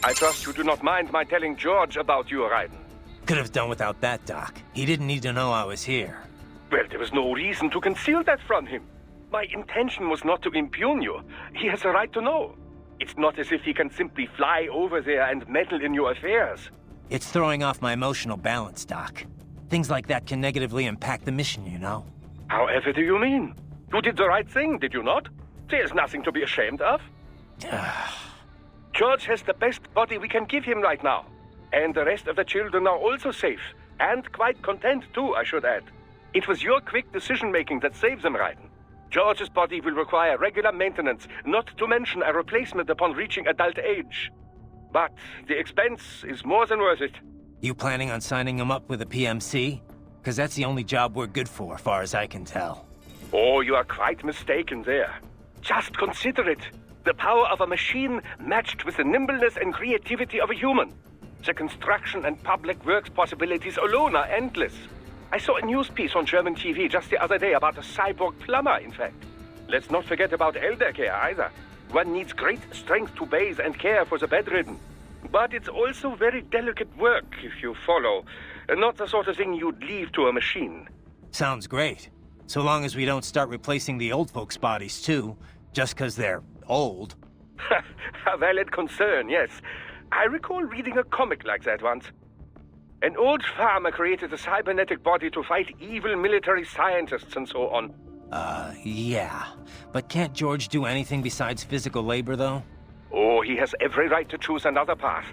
I trust you do not mind my telling George about you, Raiden. Could have done without that, Doc. He didn't need to know I was here. Well, there was no reason to conceal that from him. My intention was not to impugn you. He has a right to know. It's not as if he can simply fly over there and meddle in your affairs. It's throwing off my emotional balance, Doc. Things like that can negatively impact the mission, you know? However do you mean? You did the right thing, did you not? There's nothing to be ashamed of. George has the best body we can give him right now. And the rest of the children are also safe. And quite content too, I should add. It was your quick decision-making that saves them, Raiden. George's body will require regular maintenance, not to mention a replacement upon reaching adult age. But the expense is more than worth it. You planning on signing him up with a PMC? Because that's the only job we're good for, far as I can tell. Oh, you are quite mistaken there. Just consider it. The power of a machine matched with the nimbleness and creativity of a human. The construction and public works possibilities alone are endless. I saw a news piece on German TV just the other day about a cyborg plumber, in fact. Let's not forget about elder care either. One needs great strength to bathe and care for the bedridden. But it's also very delicate work, if you follow. Not the sort of thing you'd leave to a machine. Sounds great. So long as we don't start replacing the old folks' bodies too, just because they're old. A valid concern, yes. I recall reading a comic like that once. An old farmer created a cybernetic body to fight evil military scientists and so on. Yeah. But can't George do anything besides physical labor, though? Oh, he has every right to choose another path.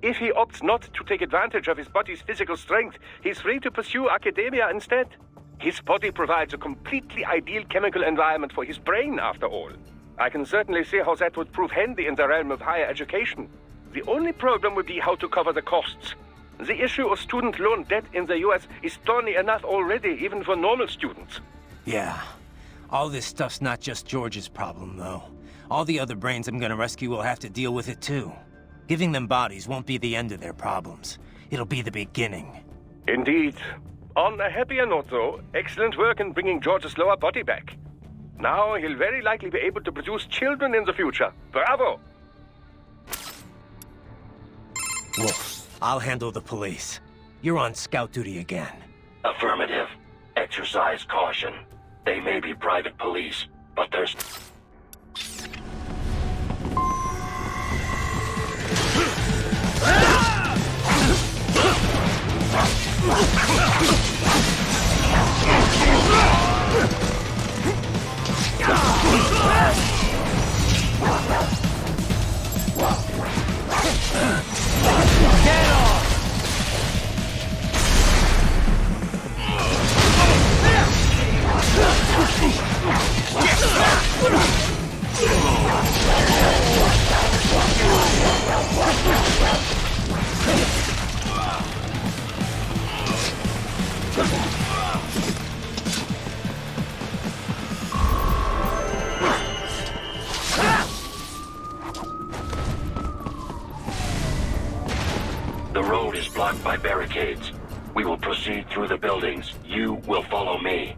If he opts not to take advantage of his body's physical strength, he's free to pursue academia instead. His body provides a completely ideal chemical environment for his brain, after all. I can certainly see how that would prove handy in the realm of higher education. The only problem would be how to cover the costs. The issue of student loan debt in the US is thorny enough already, even for normal students. Yeah. All this stuff's not just George's problem, though. All the other brains I'm gonna rescue will have to deal with it, too. Giving them bodies won't be the end of their problems. It'll be the beginning. Indeed. On a happier note, though, excellent work in bringing George's lower body back. Now he'll very likely be able to produce children in the future. Bravo! Wolf, I'll handle the police. You're on scout duty again. Affirmative. Exercise caution. They may be private police, but there's... The road is blocked by barricades. We will proceed through the buildings. You will follow me.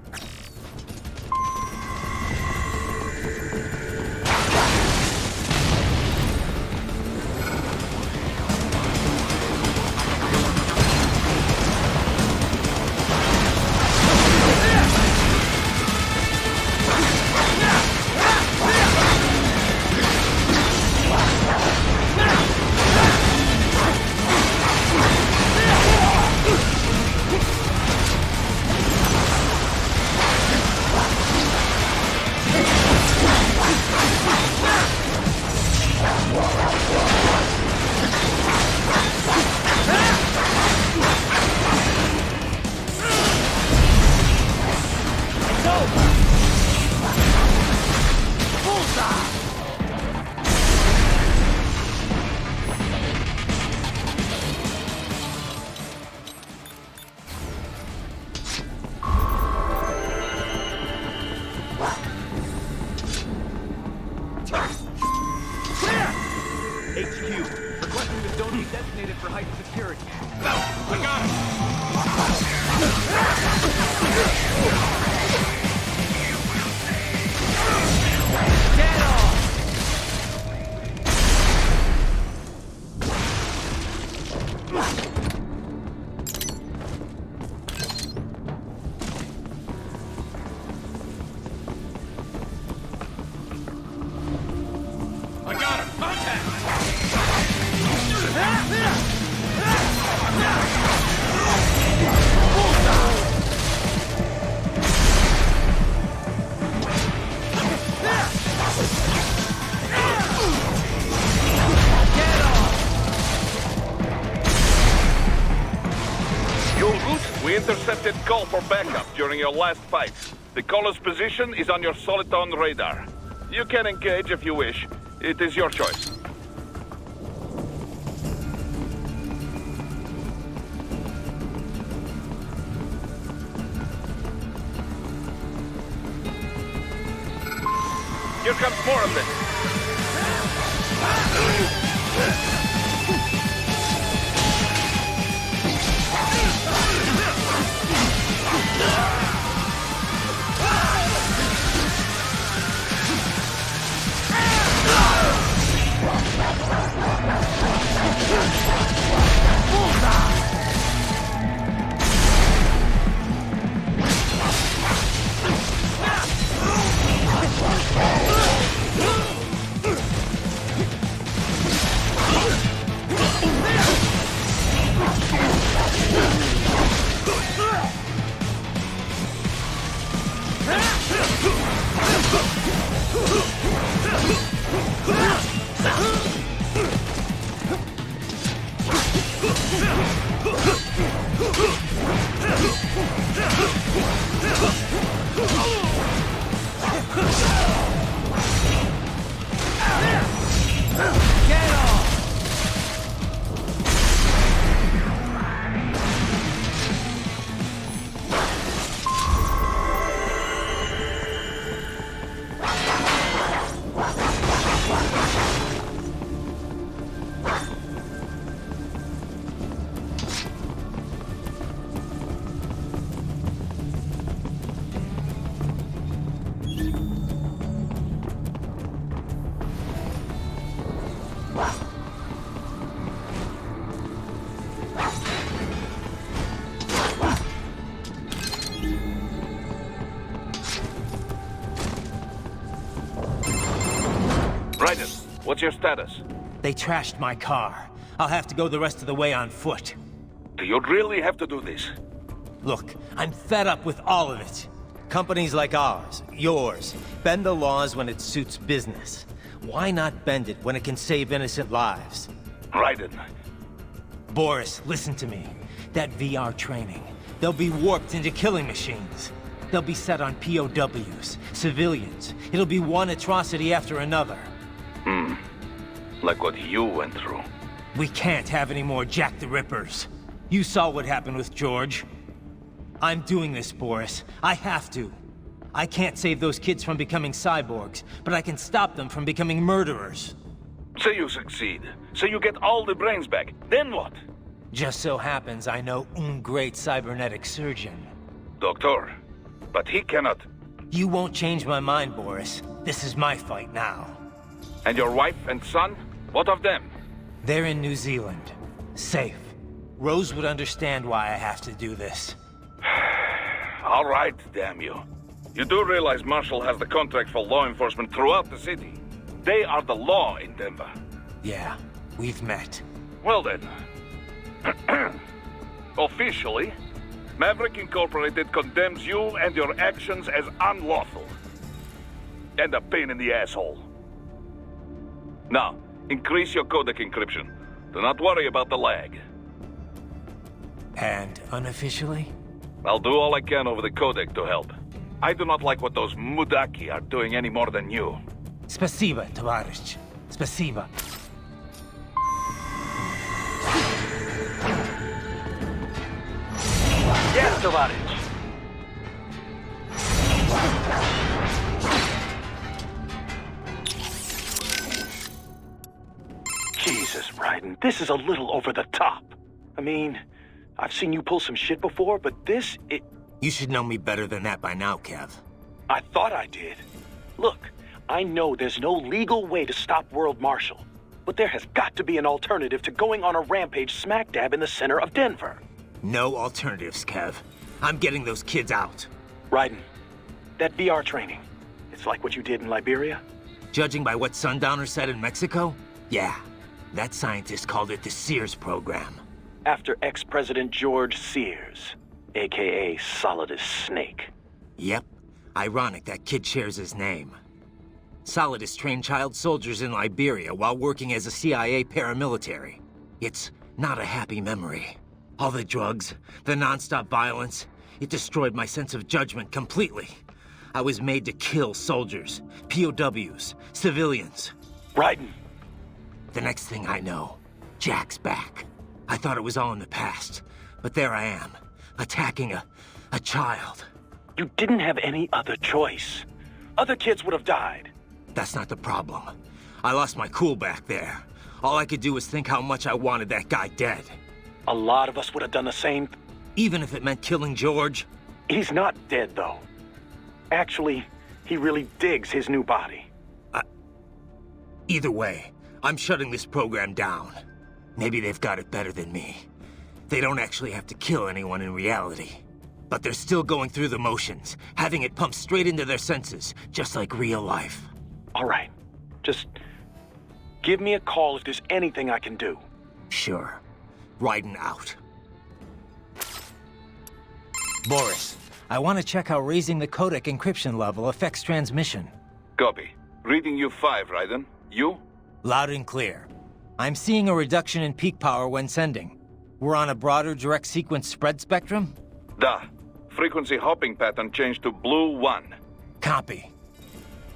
We intercepted call for backup during your last fight. The caller's position is on your Soliton radar. You can engage if you wish. It is your choice. Here comes more of this. What's your status? They trashed my car. I'll have to go the rest of the way on foot. Do you really have to do this? Look, I'm fed up with all of it. Companies like ours, yours, bend the laws when it suits business. Why not bend it when it can save innocent lives? Raiden. Boris, listen to me. That VR training, they'll be warped into killing machines. They'll be set on POWs, civilians. It'll be one atrocity after another. Like what you went through. We can't have any more Jack the Rippers. You saw what happened with George. I'm doing this, Boris. I have to. I can't save those kids from becoming cyborgs, but I can stop them from becoming murderers. So you succeed. So you get all the brains back. Then what? Just so happens I know un great cybernetic surgeon. Doctor. But he cannot. You won't change my mind, Boris. This is my fight now. And your wife and son? What of them? They're in New Zealand. Safe. Rose would understand why I have to do this. All right, damn you. You do realize Marshall has the contract for law enforcement throughout the city. They are the law in Denver. Yeah, we've met. Well then. Officially, Maverick Incorporated condemns you and your actions as unlawful. And a pain in the asshole. Now, increase your codec encryption. Do not worry about the lag. And unofficially? I'll do all I can over the codec to help. I do not like what those Mudaki are doing any more than you. Спасибо, товарищ. Спасибо. Yes, товарищ. Jesus, Raiden, this is a little over the top. I mean, I've seen you pull some shit before, but this, You should know me better than that by now, Kev. I thought I did. Look, I know there's no legal way to stop World Marshal, but there has got to be an alternative to going on a rampage smack dab in the center of Denver. No alternatives, Kev. I'm getting those kids out. Raiden, that VR training, it's like what you did in Liberia? Judging by what Sundowner said in Mexico, yeah. That scientist called it the Sears program. After ex-President George Sears, aka Solidus Snake. Yep. Ironic that kid shares his name. Solidus trained child soldiers in Liberia while working as a CIA paramilitary. It's not a happy memory. All the drugs, the non-stop violence, it destroyed my sense of judgment completely. I was made to kill soldiers, POWs, civilians. Raiden! The next thing I know, Jack's back. I thought it was all in the past, but there I am, attacking a child. You didn't have any other choice. Other kids would have died. That's not the problem. I lost my cool back there. All I could do was think how much I wanted that guy dead. A lot of us would have done the same. Even if it meant killing George? He's not dead, though. Actually, he really digs his new body. Either way, I'm shutting this program down. Maybe they've got it better than me. They don't actually have to kill anyone in reality. But they're still going through the motions, having it pumped straight into their senses, just like real life. All right. Just give me a call if there's anything I can do. Sure. Raiden out. Boris, I want to check how raising the codec encryption level affects transmission. Copy. Reading you 5, Raiden. You? Loud and clear. I'm seeing a reduction in peak power when sending. We're on a broader direct sequence spread spectrum? Da. Frequency hopping pattern changed to blue 1. Copy.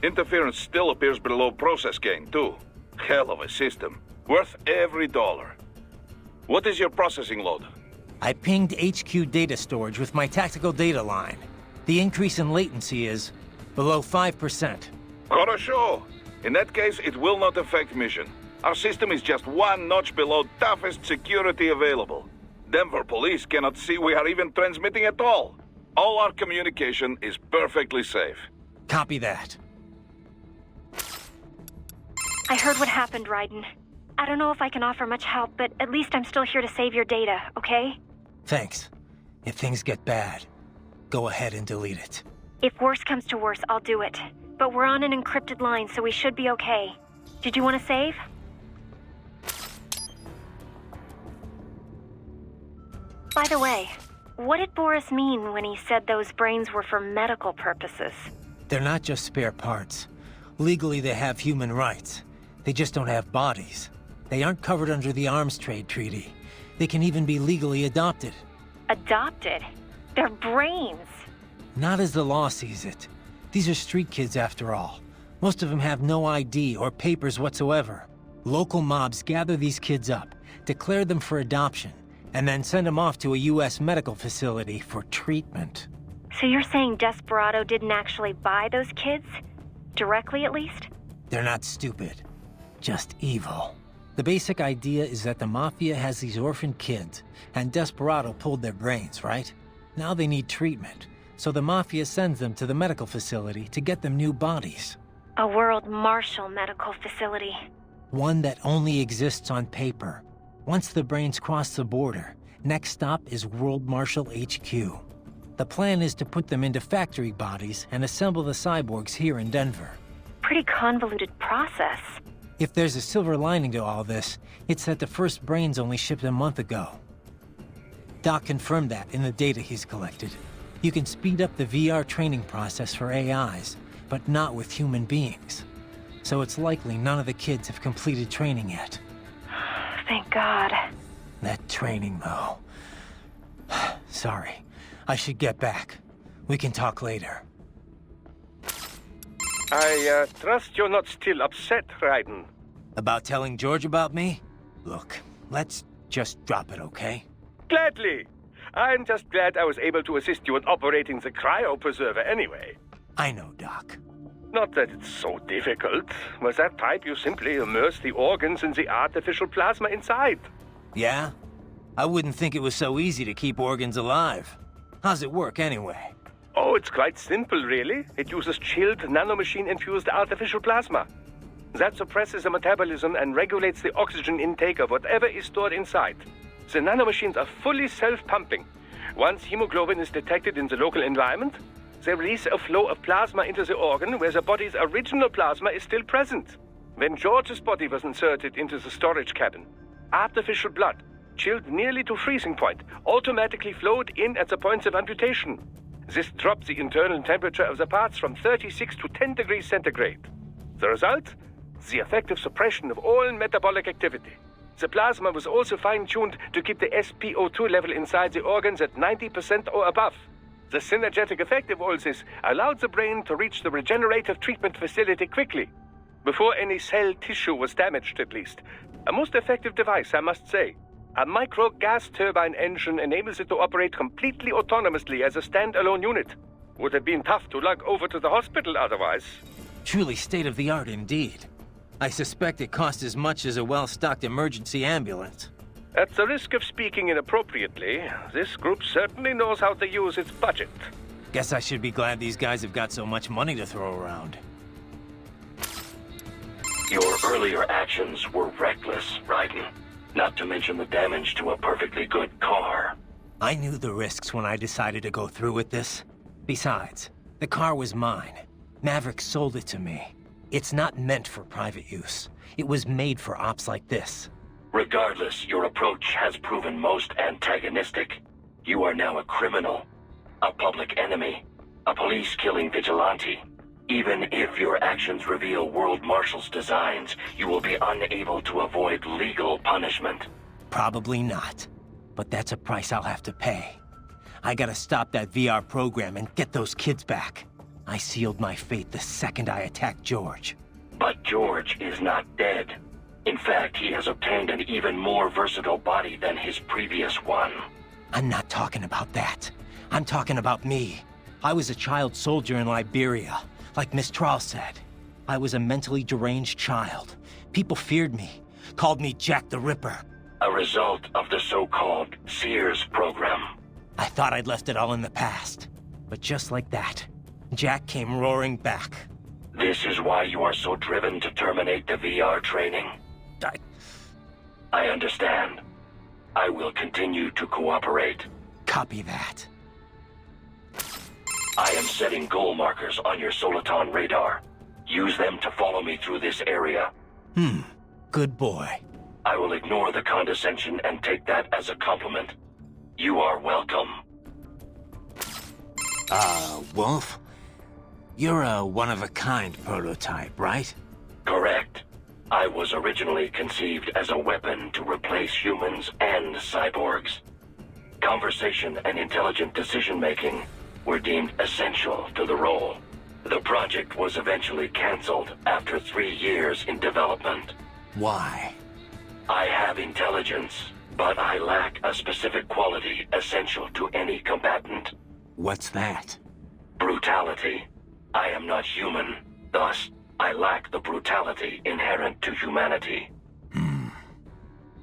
Interference still appears below process gain, too. Hell of a system. Worth every dollar. What is your processing load? I pinged HQ data storage with my tactical data line. The increase in latency is below 5%. Хорошо. In that case, it will not affect mission. Our system is just one notch below toughest security available. Denver police cannot see we are even transmitting at all. All our communication is perfectly safe. Copy that. I heard what happened, Raiden. I don't know if I can offer much help, but at least I'm still here to save your data, okay? Thanks. If things get bad, go ahead and delete it. If worse comes to worse, I'll do it. But we're on an encrypted line, so we should be okay. Did you want to save? By the way, what did Boris mean when he said those brains were for medical purposes? They're not just spare parts. Legally, they have human rights. They just don't have bodies. They aren't covered under the Arms Trade Treaty. They can even be legally adopted. Adopted? They're brains! Not as the law sees it. These are street kids after all. Most of them have no ID or papers whatsoever. Local mobs gather these kids up, declare them for adoption, and then send them off to a U.S. medical facility for treatment. So you're saying Desperado didn't actually buy those kids? Directly, at least? They're not stupid. Just evil. The basic idea is that the Mafia has these orphan kids, and Desperado pulled their brains, right? Now they need treatment, so the Mafia sends them to the medical facility to get them new bodies. A World Marshal medical facility. One that only exists on paper. Once the brains cross the border, next stop is World Marshal HQ. The plan is to put them into factory bodies and assemble the cyborgs here in Denver. Pretty convoluted process. If there's a silver lining to all this, it's that the first brains only shipped a month ago. Doc confirmed that in the data he's collected. You can speed up the VR training process for AIs, but not with human beings. So it's likely none of the kids have completed training yet. Thank God. That training, though. Sorry. I should get back. We can talk later. I trust you're not still upset, Raiden. About telling George about me? Look, let's just drop it, okay? Gladly. I'm just glad I was able to assist you in operating the cryopreserver anyway. I know, Doc. Not that it's so difficult. With that pipe, you simply immerse the organs in the artificial plasma inside. Yeah? I wouldn't think it was so easy to keep organs alive. How's it work, anyway? Oh, it's quite simple, really. It uses chilled nanomachine-infused artificial plasma. That suppresses the metabolism and regulates the oxygen intake of whatever is stored inside. The nanomachines are fully self-pumping. Once hemoglobin is detected in the local environment, they release a flow of plasma into the organ where the body's original plasma is still present. When George's body was inserted into the storage cabin, artificial blood, chilled nearly to freezing point, automatically flowed in at the points of amputation. This dropped the internal temperature of the parts from 36 to 10 degrees centigrade. The result? The effective suppression of all metabolic activity. The plasma was also fine-tuned to keep the SpO2 level inside the organs at 90% or above. The synergetic effect of all this allowed the brain to reach the regenerative treatment facility quickly, before any cell tissue was damaged at least. A most effective device, I must say. A micro gas turbine engine enables it to operate completely autonomously as a standalone unit. Would have been tough to lug over to the hospital otherwise. Truly state-of-the-art indeed. I suspect it cost as much as a well-stocked emergency ambulance. At the risk of speaking inappropriately, this group certainly knows how to use its budget. Guess I should be glad these guys have got so much money to throw around. Your earlier actions were reckless, Raiden. Not to mention the damage to a perfectly good car. I knew the risks when I decided to go through with this. Besides, the car was mine. Maverick sold it to me. It's not meant for private use. It was made for ops like this. Regardless, your approach has proven most antagonistic. You are now a criminal, a public enemy, a police-killing vigilante. Even if your actions reveal World Marshal's designs, you will be unable to avoid legal punishment. Probably not. But that's a price I'll have to pay. I gotta stop that VR program and get those kids back. I sealed my fate the second I attacked George. But George is not dead. In fact, he has obtained an even more versatile body than his previous one. I'm not talking about that. I'm talking about me. I was a child soldier in Liberia, like Miss Trawl said. I was a mentally deranged child. People feared me, called me Jack the Ripper. A result of the so-called Sears program. I thought I'd left it all in the past. But just like that, Jack came roaring back. This is why you are so driven to terminate the VR training. I understand. I will continue to cooperate. Copy that. I am setting goal markers on your Soliton radar. Use them to follow me through this area. Good boy. I will ignore the condescension and take that as a compliment. You are welcome. Wolf? You're a one-of-a-kind prototype, right? Correct. I was originally conceived as a weapon to replace humans and cyborgs. Conversation and intelligent decision-making were deemed essential to the role. The project was eventually cancelled after 3 years in development. Why? I have intelligence, but I lack a specific quality essential to any combatant. What's that? Brutality. I am not human, thus, I lack the brutality inherent to humanity.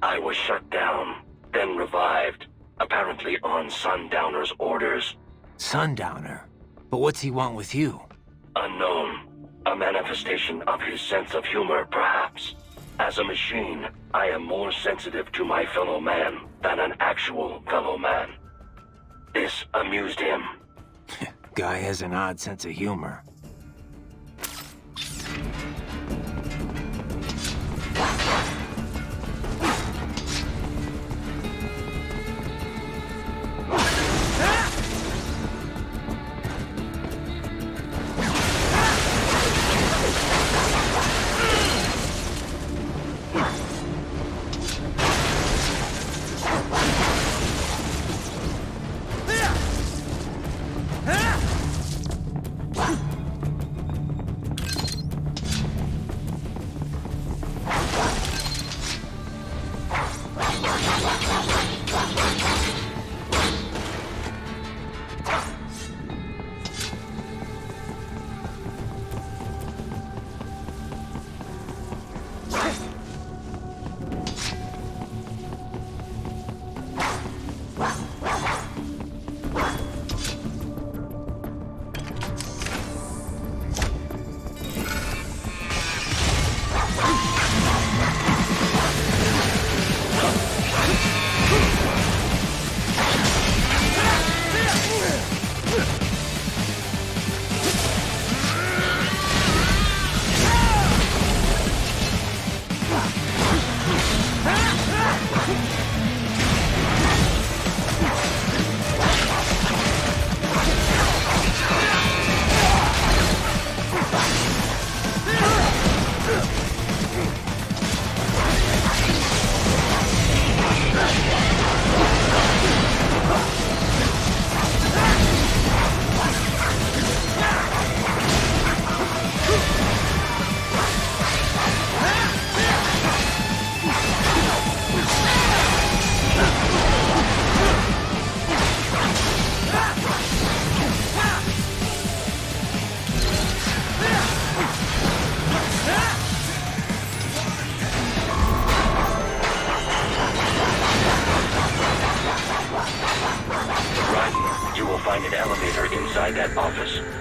I was shut down, then revived, apparently on Sundowner's orders. Sundowner? But what's he want with you? Unknown. A manifestation of his sense of humor, perhaps. As a machine, I am more sensitive to my fellow man than an actual fellow man. This amused him. Guy has an odd sense of humor.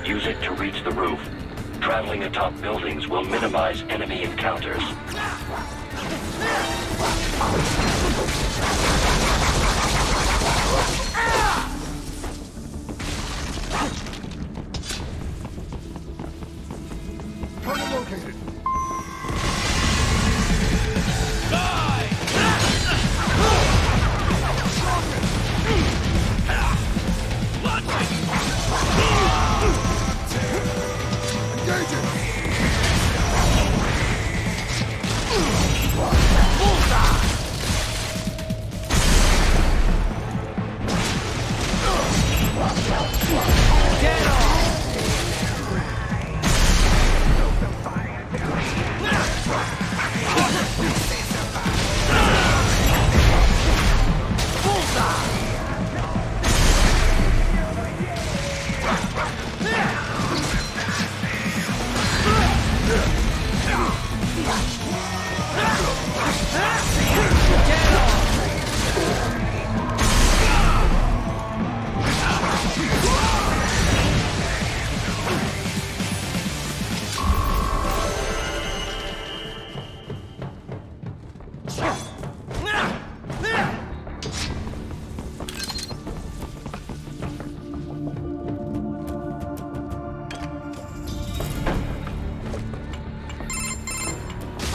Use it to reach the roof. Traveling atop buildings will minimize enemy encounters. Target located.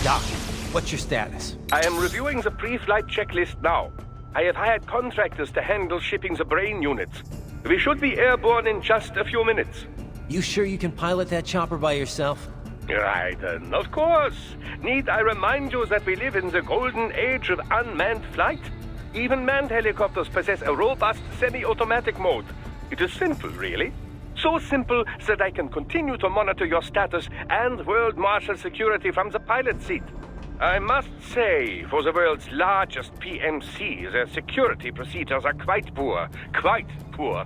Doc, what's your status? I am reviewing the pre-flight checklist now. I have hired contractors to handle shipping the brain units. We should be airborne in just a few minutes. You sure you can pilot that chopper by yourself? Raiden, of course. Need I remind you that we live in the golden age of unmanned flight? Even manned helicopters possess a robust semi-automatic mode. It is simple, really. So simple that I can continue to monitor your status and world marshal security from the pilot seat. I must say, for the world's largest PMC, their security procedures are quite poor. Quite poor.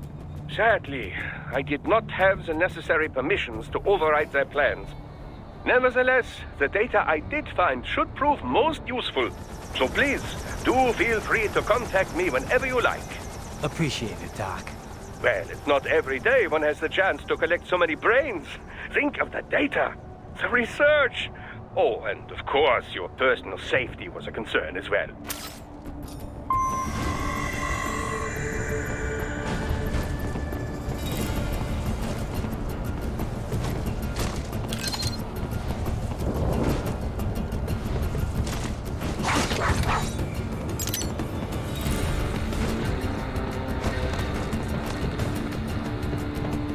Sadly, I did not have the necessary permissions to override their plans. Nevertheless, the data I did find should prove most useful. So please, do feel free to contact me whenever you like. Appreciate it, Doc. Well, it's not every day one has the chance to collect so many brains. Think of the data, the research. Oh, and of course, your personal safety was a concern as well.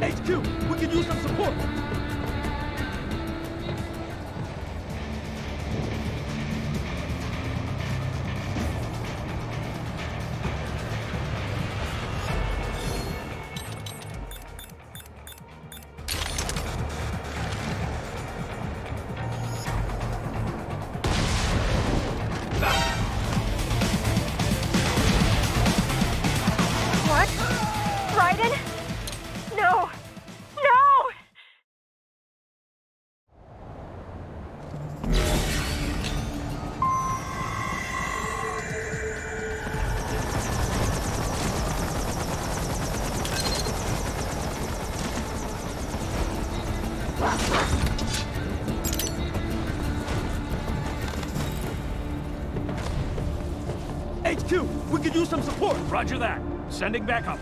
HQ, we can use some support. What? Raiden? No! No! HQ, we can use some support. Roger that. Sending backup.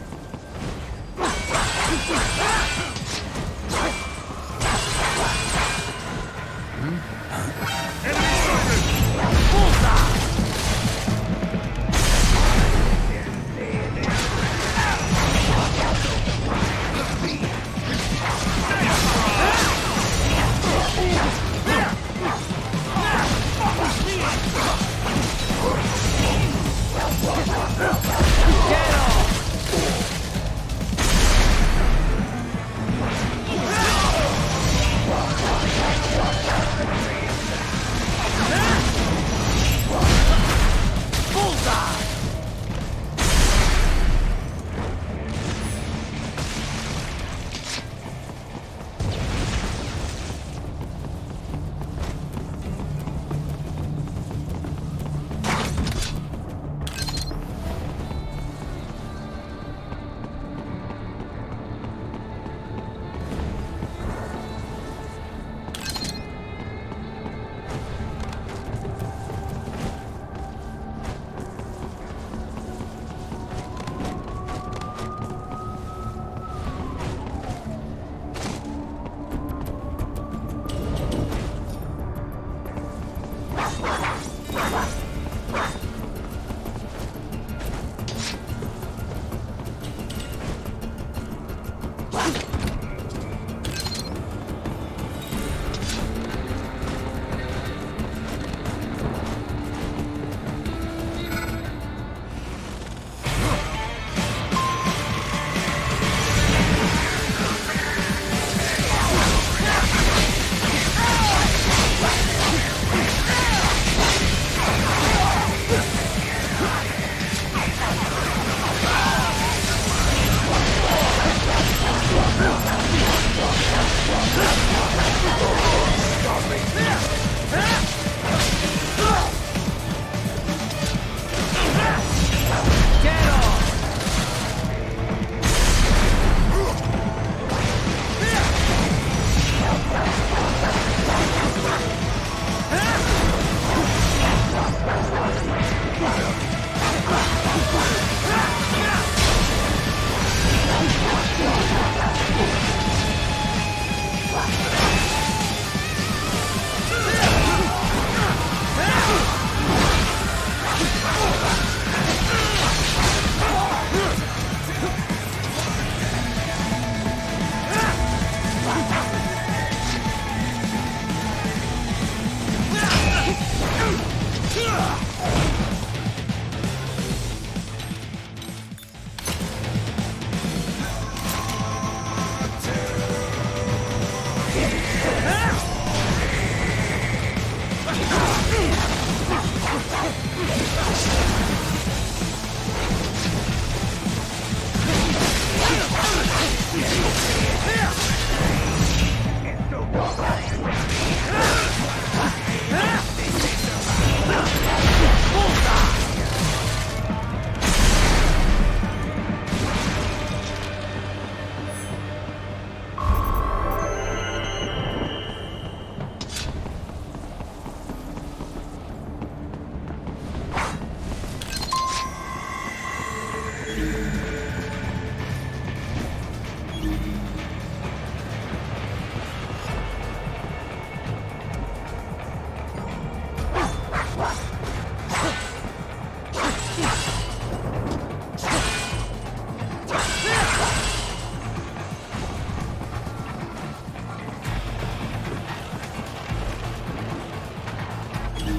Good,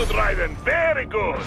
Raiden. Very good.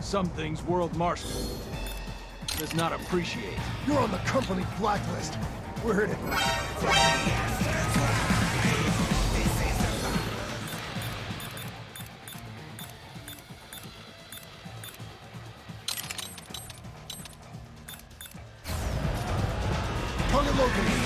Some things World Marshal does not appreciate. You're on the company blacklist. We're here to... Target located.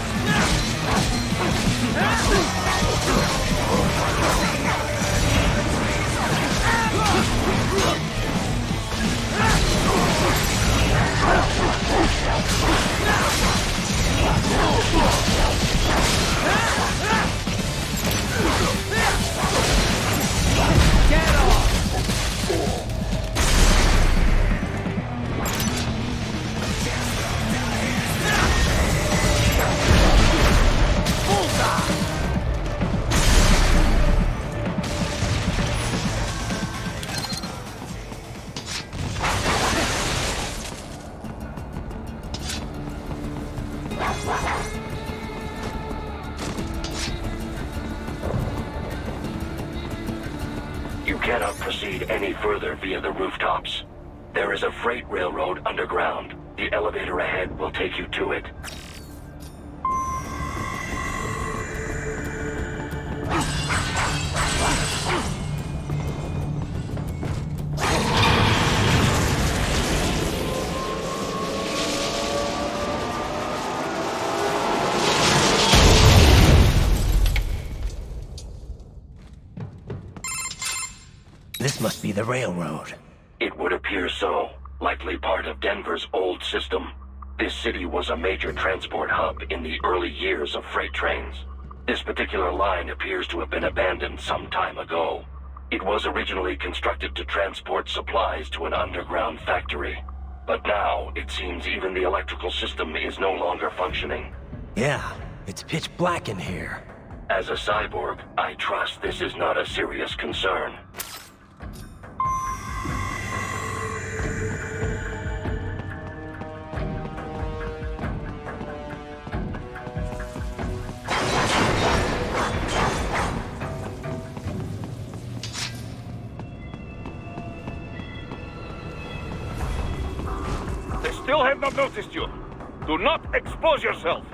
You cannot proceed any further via the rooftops. There is a freight railroad underground. The elevator ahead will take you to it. This must be the railroad. It would appear so. Likely part of Denver's old system. This city was a major transport hub in the early years of freight trains. This particular line appears to have been abandoned some time ago. It was originally constructed to transport supplies to an underground factory. But now, it seems even the electrical system is no longer functioning. Yeah, it's pitch black in here. As a cyborg, I trust this is not a serious concern. They still have not noticed you. Do not expose yourself.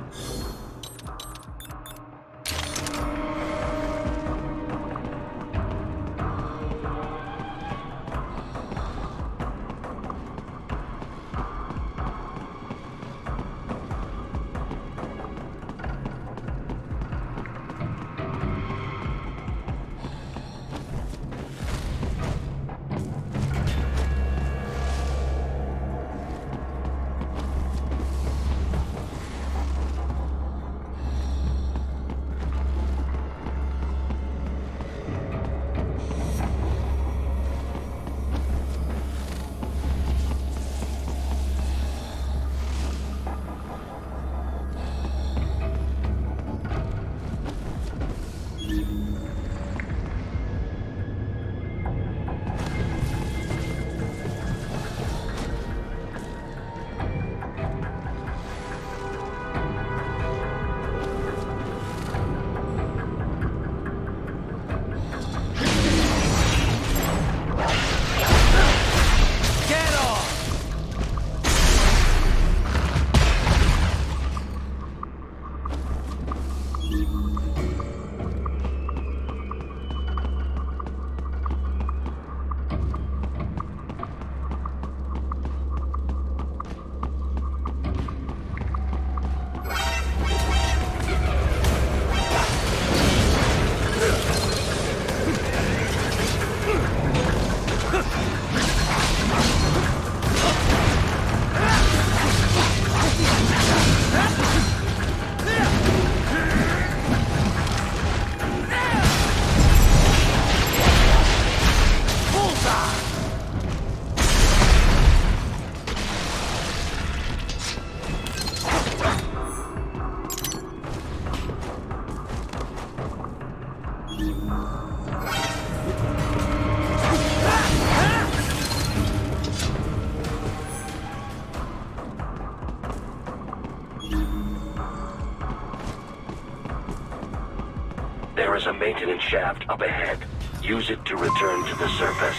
There is a maintenance shaft up ahead. Use it to return to the surface.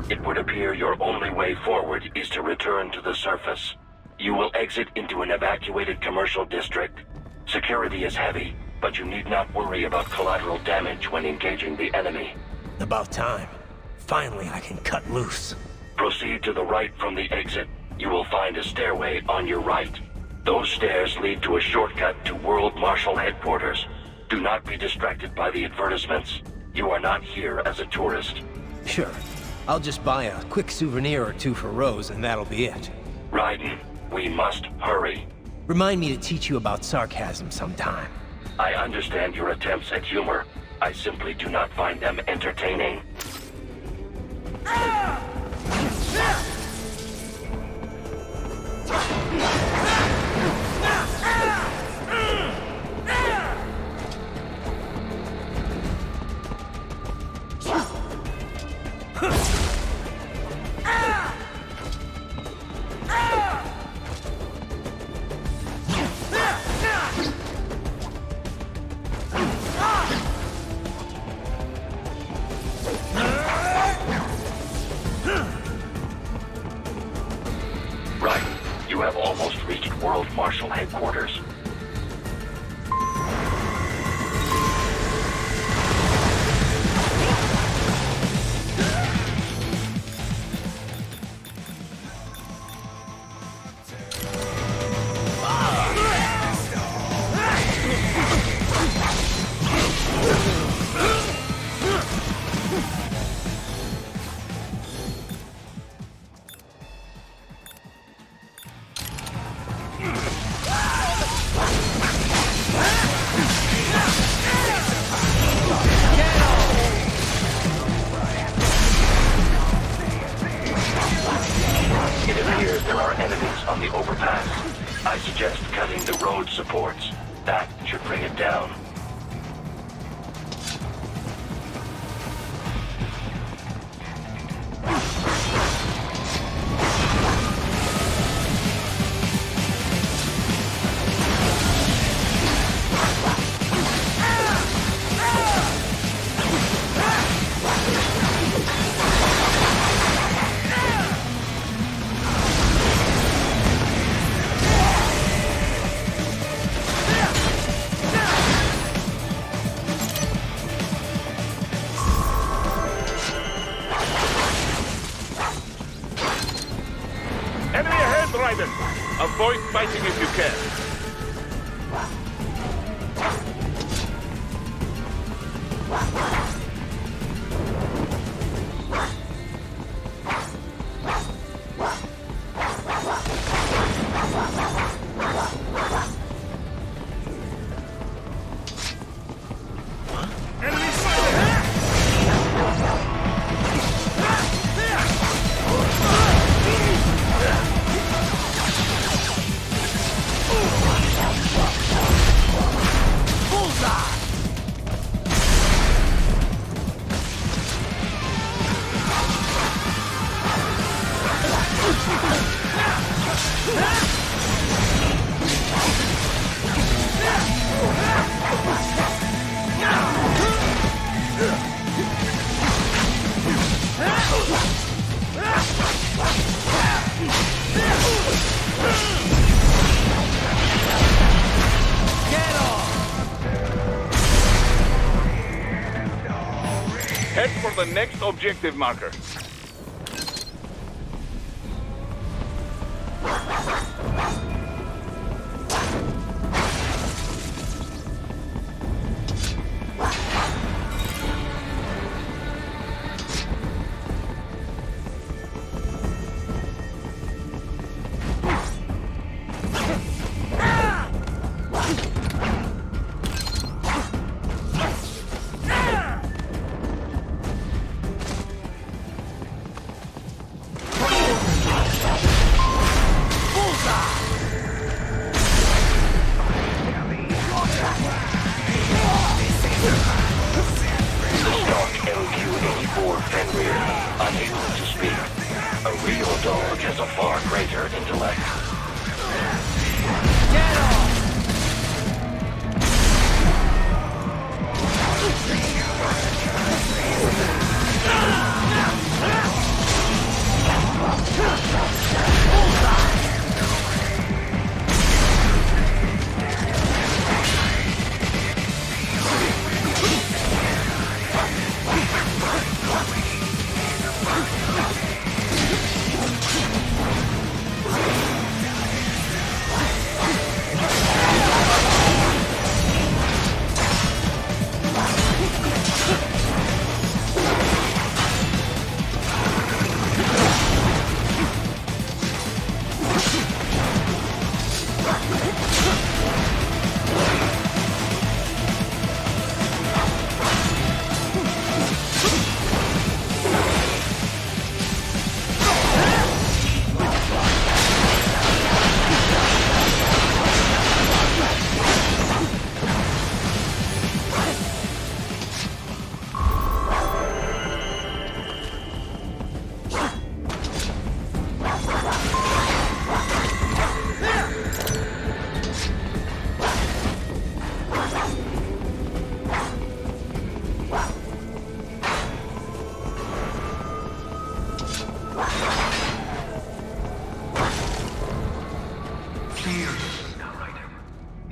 It would appear your only way forward is to return to the surface. You will exit into an evacuated commercial district. Security is heavy, but you need not worry about collateral damage when engaging the enemy. About time. Finally, I can cut loose. Proceed to the right from the exit. You will find a stairway on your right. Those stairs lead to a shortcut to World Marshal Headquarters. Do not be distracted by the advertisements. You are not here as a tourist. Sure. I'll just buy a quick souvenir or two for Rose, and that'll be it. Raiden, we must hurry. Remind me to teach you about sarcasm sometime. I understand your attempts at humor. I simply do not find them entertaining. Right. You have almost reached World Marshal Headquarters. It appears there are enemies on the overpass. I suggest cutting the road supports. That should bring it down. Enemy ahead, Raiden! Avoid fighting if you can. Head for the next objective marker. Unable to speak. A real dog has a far greater intellect. Get off!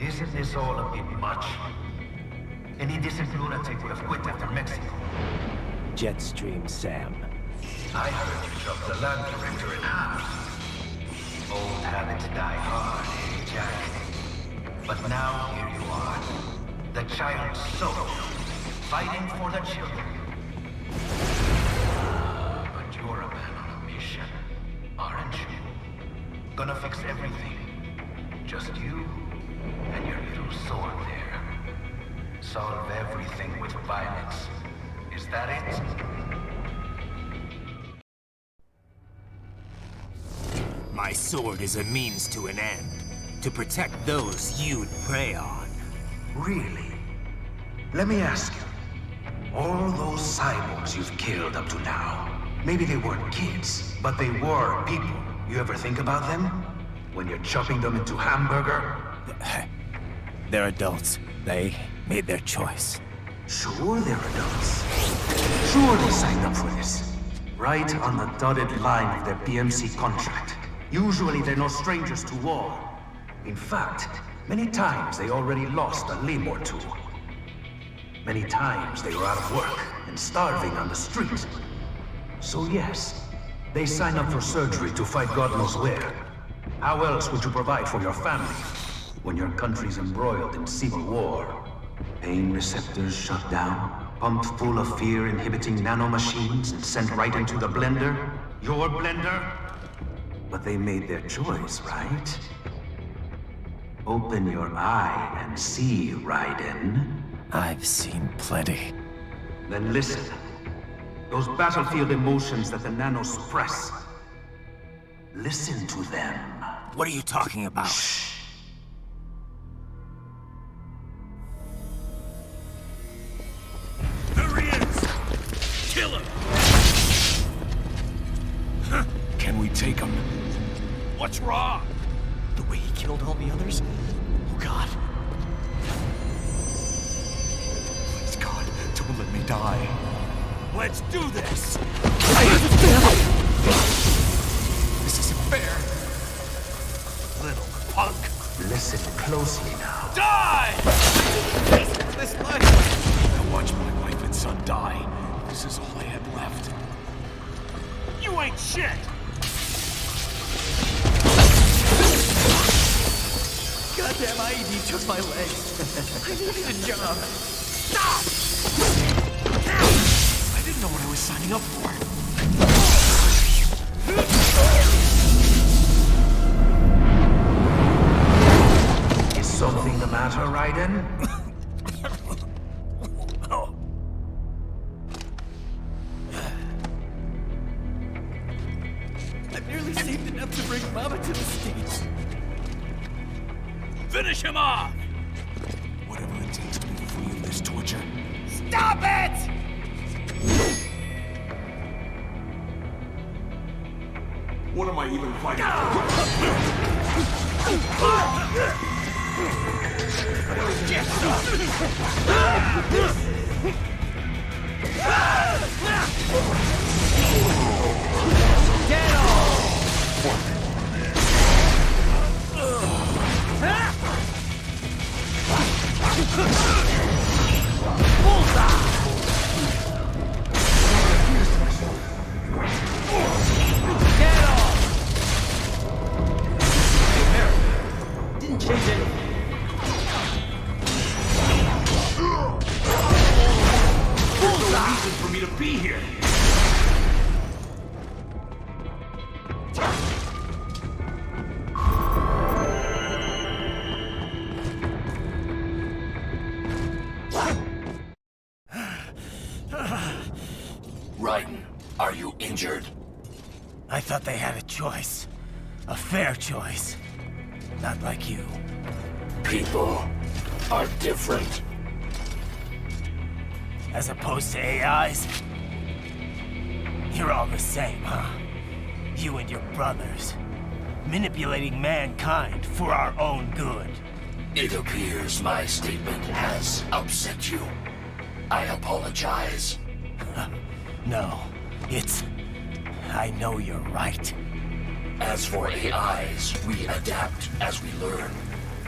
Isn't this all a bit much? Any decent lunatic would have quit after Mexico. Jetstream, Sam. I heard you dropped the land director in half. Old habits die hard, eh, Jack? But now here you are. The child's soul, fighting for the children. But you're a man on a mission, aren't you? Gonna fix everything. Just you and your little sword there. Solve everything with violence. Is that it? My sword is a means to an end. To protect those you'd prey on. Really? Let me ask you. All those cyborgs you've killed up to now, maybe they weren't kids, but they were people. You ever think about them? When you're chopping them into hamburger? They're adults. They made their choice. Sure they're adults. Sure they signed up for this. Right on the dotted line of their BMC contract. Usually they're no strangers to war. In fact, many times they already lost a limb or two. Many times they were out of work and starving on the street. So yes, they sign up for surgery to fight God knows where. How else would you provide for your family when your country's embroiled in civil war? Pain receptors shut down, pumped full of fear-inhibiting nanomachines and sent right into the blender? Your blender? But they made their choice, right? Open your eye and see, Raiden. I've seen plenty. Then listen. Those battlefield emotions that the nanos suppress. Listen to them. What are you talking about? Shh. There he is! Kill him! Huh. Can we take him? What's wrong? The way he killed all the others? Oh, God. Please, God, don't let me die. Let's do this! This isn't fair. Little punk. Listen closely now. Die! This life! I watch my wife and son die. This is Shit! Goddamn IED took my legs. I needed a job. Stop! I didn't know what I was signing up for. Is something the matter, Raiden? I've nearly saved enough to bring Mama to the States. Finish him off! Whatever it takes to be free of this torture. Stop it! What am I even fighting for? Didn't change anything. There's no reason for me to be here. Raiden, are you injured? I thought they had a choice. A fair choice. Not like you. People are different. As opposed to AIs? You're all the same, huh? You and your brothers. Manipulating mankind for our own good. It appears my statement has upset you. I apologize. No, it's... I know you're right. As for AIs, we adapt as we learn.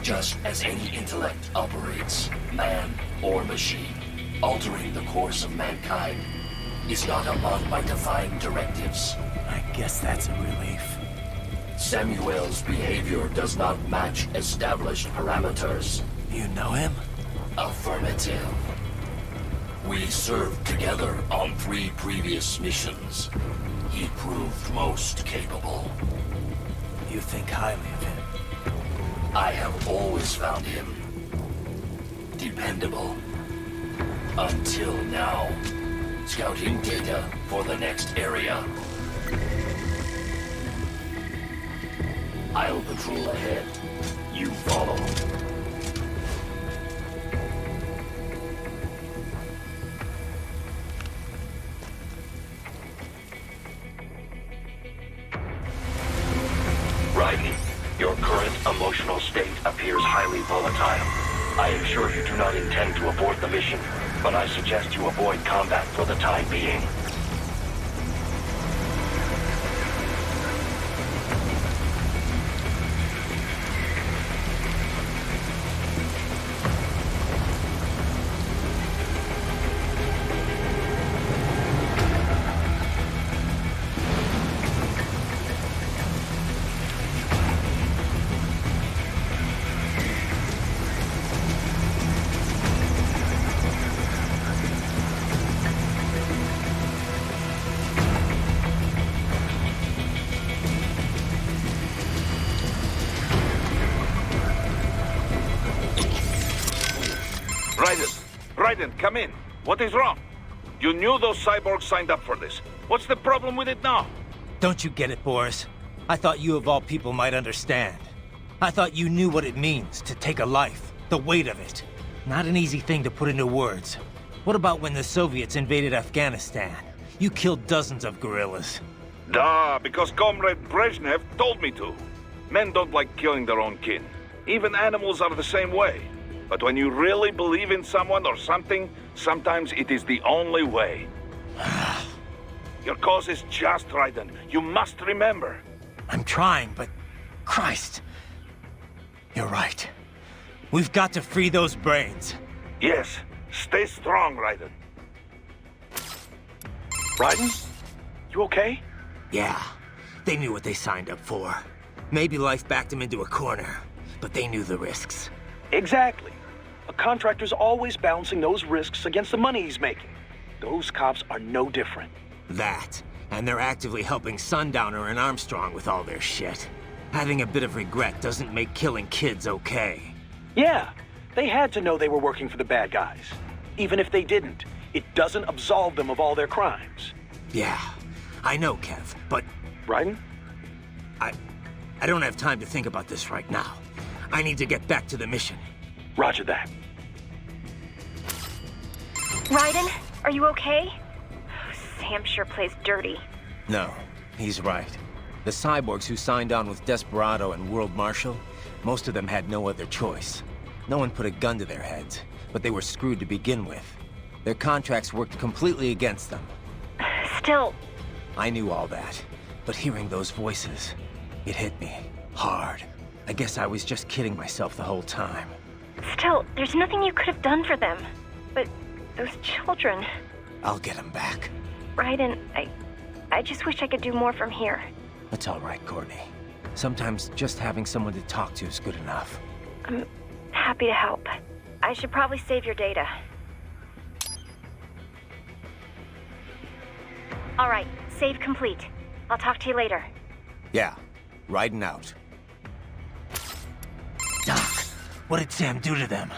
Just as any intellect operates, man or machine. Altering the course of mankind is not among my defined directives. I guess that's a relief. Samuel's behavior does not match established parameters. You know him? Affirmative. We served together on 3 previous missions. He proved most capable. You think highly of him? I have always found him dependable. Until now. Scouting data for the next area. I'll patrol ahead. You follow. Raiden, your current emotional state appears highly volatile. I am sure you do not intend to abort the mission, but I suggest you avoid combat for the time being. Raiden, come in. What is wrong? You knew those cyborgs signed up for this. What's the problem with it now? Don't you get it, Boris? I thought you of all people might understand. I thought you knew what it means to take a life, the weight of it. Not an easy thing to put into words. What about when the Soviets invaded Afghanistan? You killed dozens of guerrillas. Duh, because Comrade Brezhnev told me to. Men don't like killing their own kin. Even animals are the same way. But when you really believe in someone or something, sometimes it is the only way. Your cause is just, Raiden. You must remember. I'm trying, but... Christ. You're right. We've got to free those brains. Yes. Stay strong, Raiden. Raiden? You okay? Yeah. They knew what they signed up for. Maybe life backed them into a corner, but they knew the risks. Exactly. A contractor's always balancing those risks against the money he's making. Those cops are no different. That, and they're actively helping Sundowner and Armstrong with all their shit. Having a bit of regret doesn't make killing kids okay. Yeah, they had to know they were working for the bad guys. Even if they didn't, it doesn't absolve them of all their crimes. Yeah, I know, Kev, but... Raiden? I don't have time to think about this right now. I need to get back to the mission. Roger that. Raiden, are you okay? Sam sure plays dirty. No, he's right. The cyborgs who signed on with Desperado and World Marshal, most of them had no other choice. No one put a gun to their heads, but they were screwed to begin with. Their contracts worked completely against them. Still... I knew all that, but hearing those voices, it hit me hard. I guess I was just kidding myself the whole time. Still, there's nothing you could have done for them. But those children... I'll get them back. Raiden, I just wish I could do more from here. That's all right, Courtney. Sometimes just having someone to talk to is good enough. I'm happy to help. I should probably save your data. All right, save complete. I'll talk to you later. Yeah, riding out. Doc, what did Sam do to them?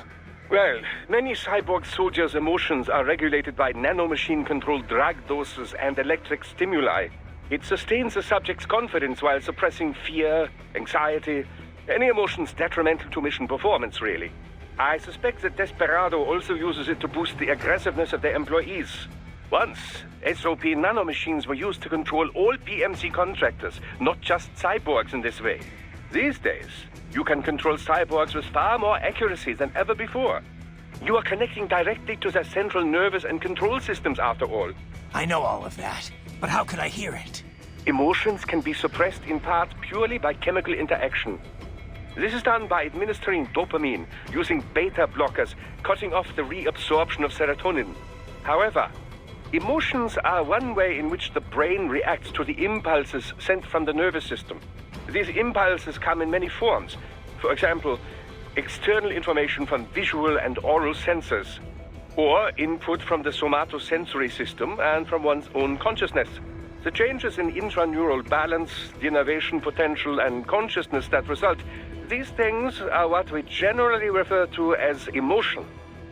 Well, many cyborg soldiers' emotions are regulated by nanomachine-controlled drug doses and electric stimuli. It sustains the subject's confidence while suppressing fear, anxiety, any emotions detrimental to mission performance, really. I suspect that Desperado also uses it to boost the aggressiveness of their employees. Once, SOP nanomachines were used to control all PMC contractors, not just cyborgs in this way. These days, you can control cyborgs with far more accuracy than ever before. You are connecting directly to their central nervous and control systems, after all. I know all of that, but how could I hear it? Emotions can be suppressed in part purely by chemical interaction. This is done by administering dopamine, using beta blockers, cutting off the reabsorption of serotonin. However, emotions are one way in which the brain reacts to the impulses sent from the nervous system. These impulses come in many forms. For example, external information from visual and oral sensors, or input from the somatosensory system and from one's own consciousness. The changes in intraneural balance, the innervation potential, and consciousness that result, these things are what we generally refer to as emotion.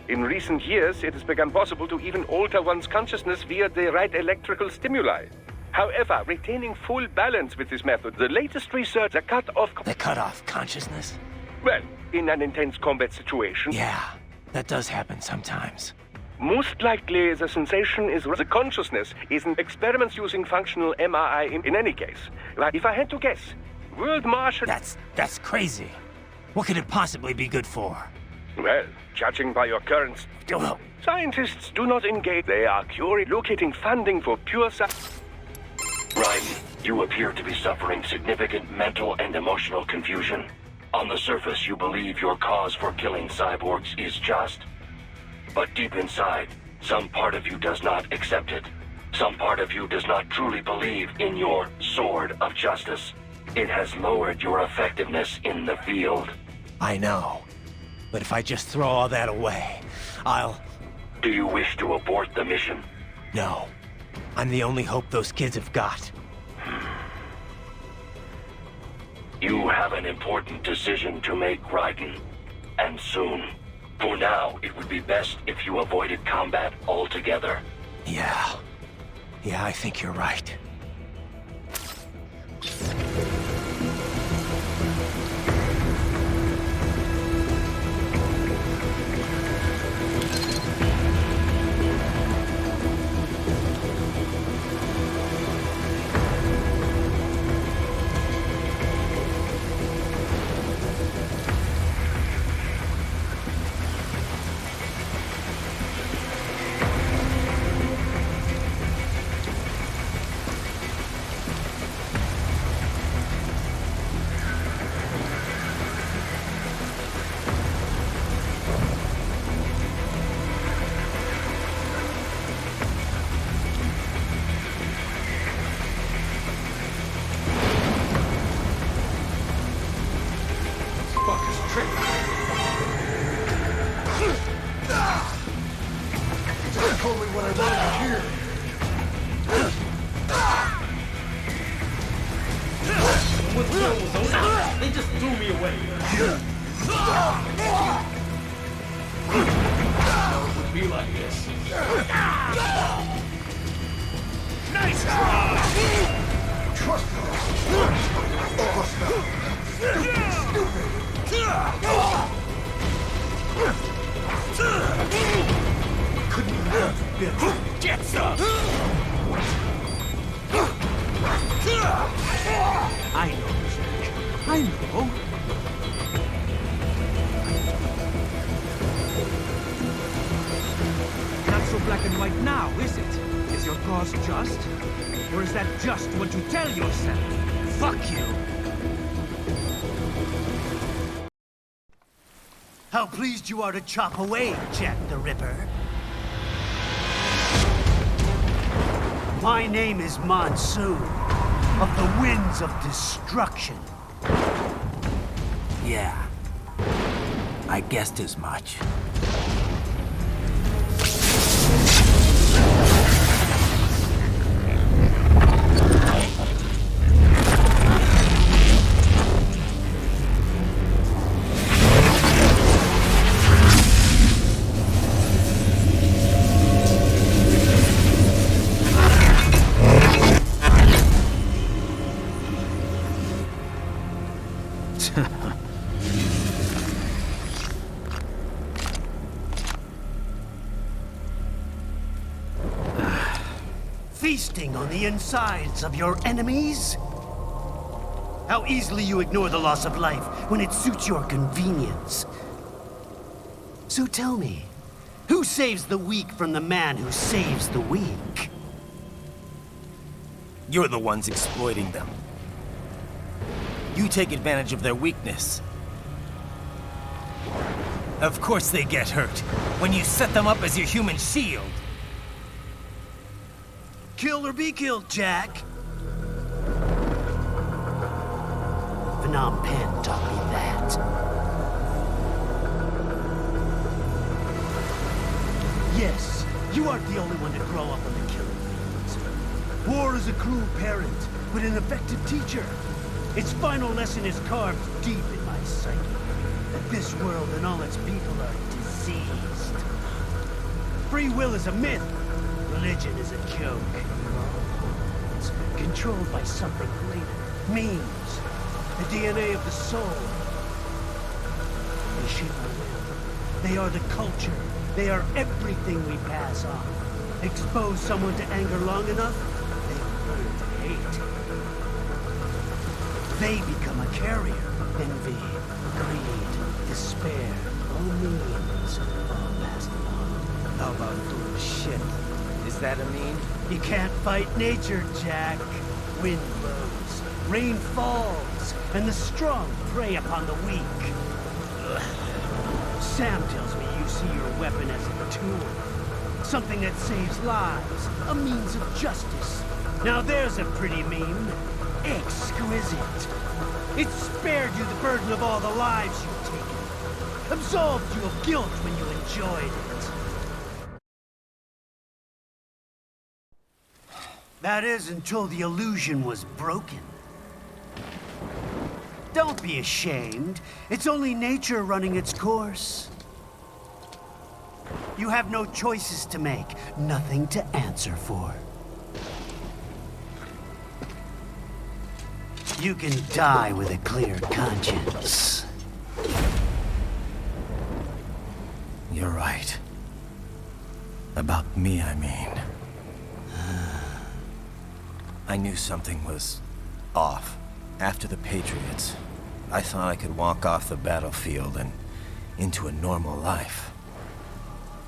In recent years, it has become possible to even alter one's consciousness via the right electrical stimuli. However, retaining full balance with this method, the latest research, the cut-off consciousness? Well, in an intense combat situation. Yeah, that does happen sometimes. Most likely, the sensation is the consciousness is in experiments using functional MRI in any case. But if I had to guess, World Marshal... That's crazy. What could it possibly be good for? Well, judging by your current... Scientists do not engage. They are locating funding for pure science. Raiden, you appear to be suffering significant mental and emotional confusion. On the surface, you believe your cause for killing cyborgs is just. But deep inside, some part of you does not accept it. Some part of you does not truly believe in your sword of justice. It has lowered your effectiveness in the field. I know. But if I just throw all that away, I'll... Do you wish to abort the mission? No. I'm the only hope those kids have got. You have an important decision to make, Raiden. And soon. For now, it would be best if you avoided combat altogether. Yeah, I think you're right. what I wanted to hear. When the was over, they just threw me away. It would be like this. Nice try! Trust me. Couldn't even help a bit. Get some! I know, Jack. I know. Not so black and white now, is it? Is your cause just? Or is that just what you tell yourself? Fuck you! How pleased you are to chop away, Jack the Ripper. My name is Monsoon, of the Winds of Destruction. Yeah, I guessed as much. Feasting on the insides of your enemies? How easily you ignore the loss of life when it suits your convenience. So tell me, who saves the weak from the man who saves the weak? You're the ones exploiting them. You take advantage of their weakness. Of course they get hurt when you set them up as your human shield. Kill or be killed, Jack. Phnom Penh taught me that. Yes, you aren't the only one to grow up on the killing fields. War is a cruel parent, but an effective teacher. Its final lesson is carved deep in my psyche. That this world and all its people are diseased. Free will is a myth. Religion is a joke. It's controlled by something greater. Memes. The DNA of the soul. They shape our will. They are the culture. They are everything we pass on. Expose someone to anger long enough, they will learn to hate. They become a carrier. Envy, greed, despair, all memes, all passed along. How about bullshit? Is that a meme? You can't fight nature, Jack. Wind blows, rain falls, and the strong prey upon the weak. Ugh. Sam tells me you see your weapon as a tool. Something that saves lives, a means of justice. Now there's a pretty meme. Exquisite. It spared you the burden of all the lives you've taken. Absolved you of guilt when you enjoyed it. That is until the illusion was broken. Don't be ashamed. It's only nature running its course. You have no choices to make, nothing to answer for. You can die with a clear conscience. You're right. About me, I mean. I knew something was off. After the Patriots, I thought I could walk off the battlefield and into a normal life.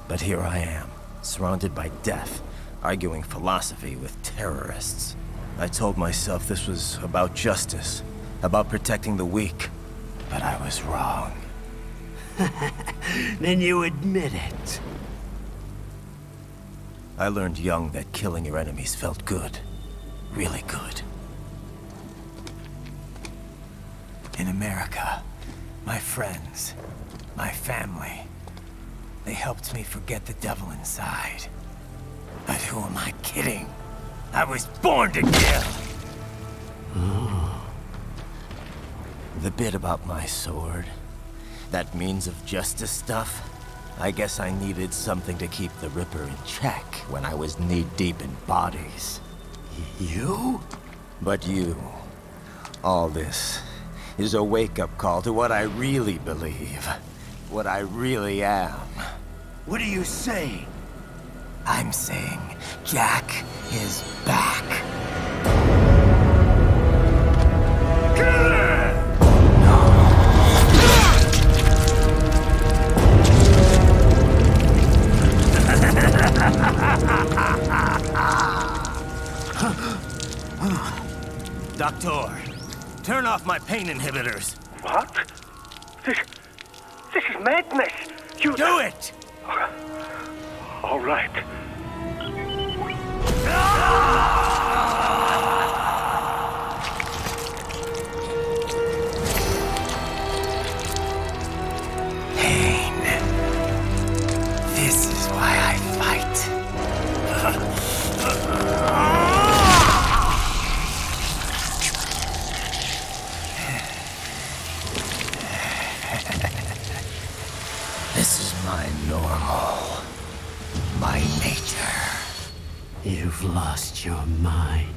But here I am, surrounded by death, arguing philosophy with terrorists. I told myself this was about justice, about protecting the weak, but I was wrong. Then you admit it. I learned young that killing your enemies felt good. Really good. In America, my friends, my family, they helped me forget the devil inside. But who am I kidding? I was born to kill! The bit about my sword, that means of justice stuff, I guess I needed something to keep the Ripper in check when I was knee-deep in bodies. You? But you, all this, is a wake-up call to what I really believe. What I really am. What are you saying? I'm saying Jack is back. Doctor, turn off my pain inhibitors. What? This is madness. You do it! All right. Pain. This is why I fight. This is my normal. My nature. You've lost your mind.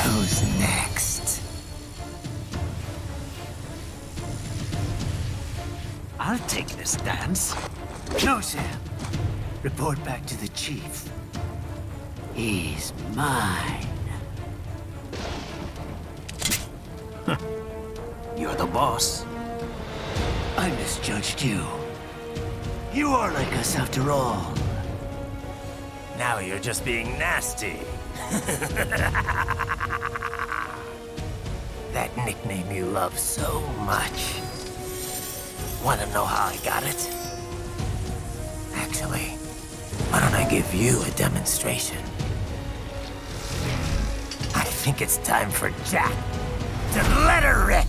Who's next? I'll take this dance. Closer. Report back to the chief. He's mine. You're the boss. I misjudged you. You are like us after all. Now you're just being nasty. That nickname you love so much. Want to know how I got it? Actually, why don't I give you a demonstration? I think it's time for Jack to let her rip.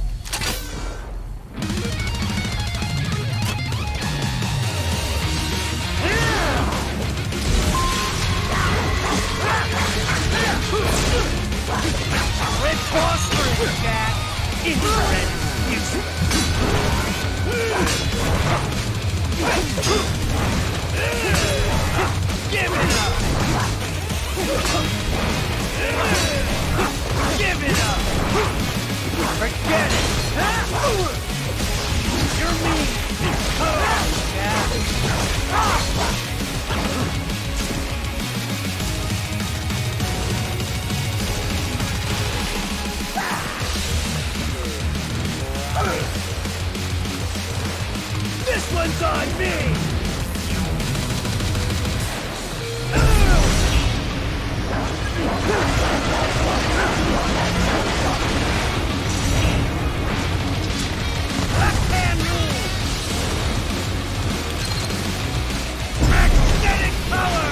Red phosphorus, Jack! Infrared music! Give it up! Give it up! Forget it! You're mean! Come on, Jack! This one's on me! Left-hand rule! Magnetic power!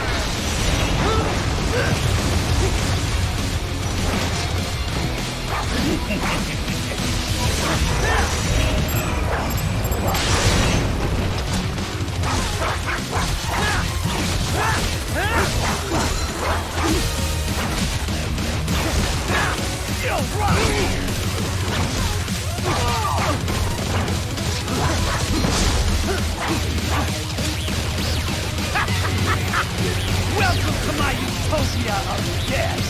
Welcome to my utopia of death!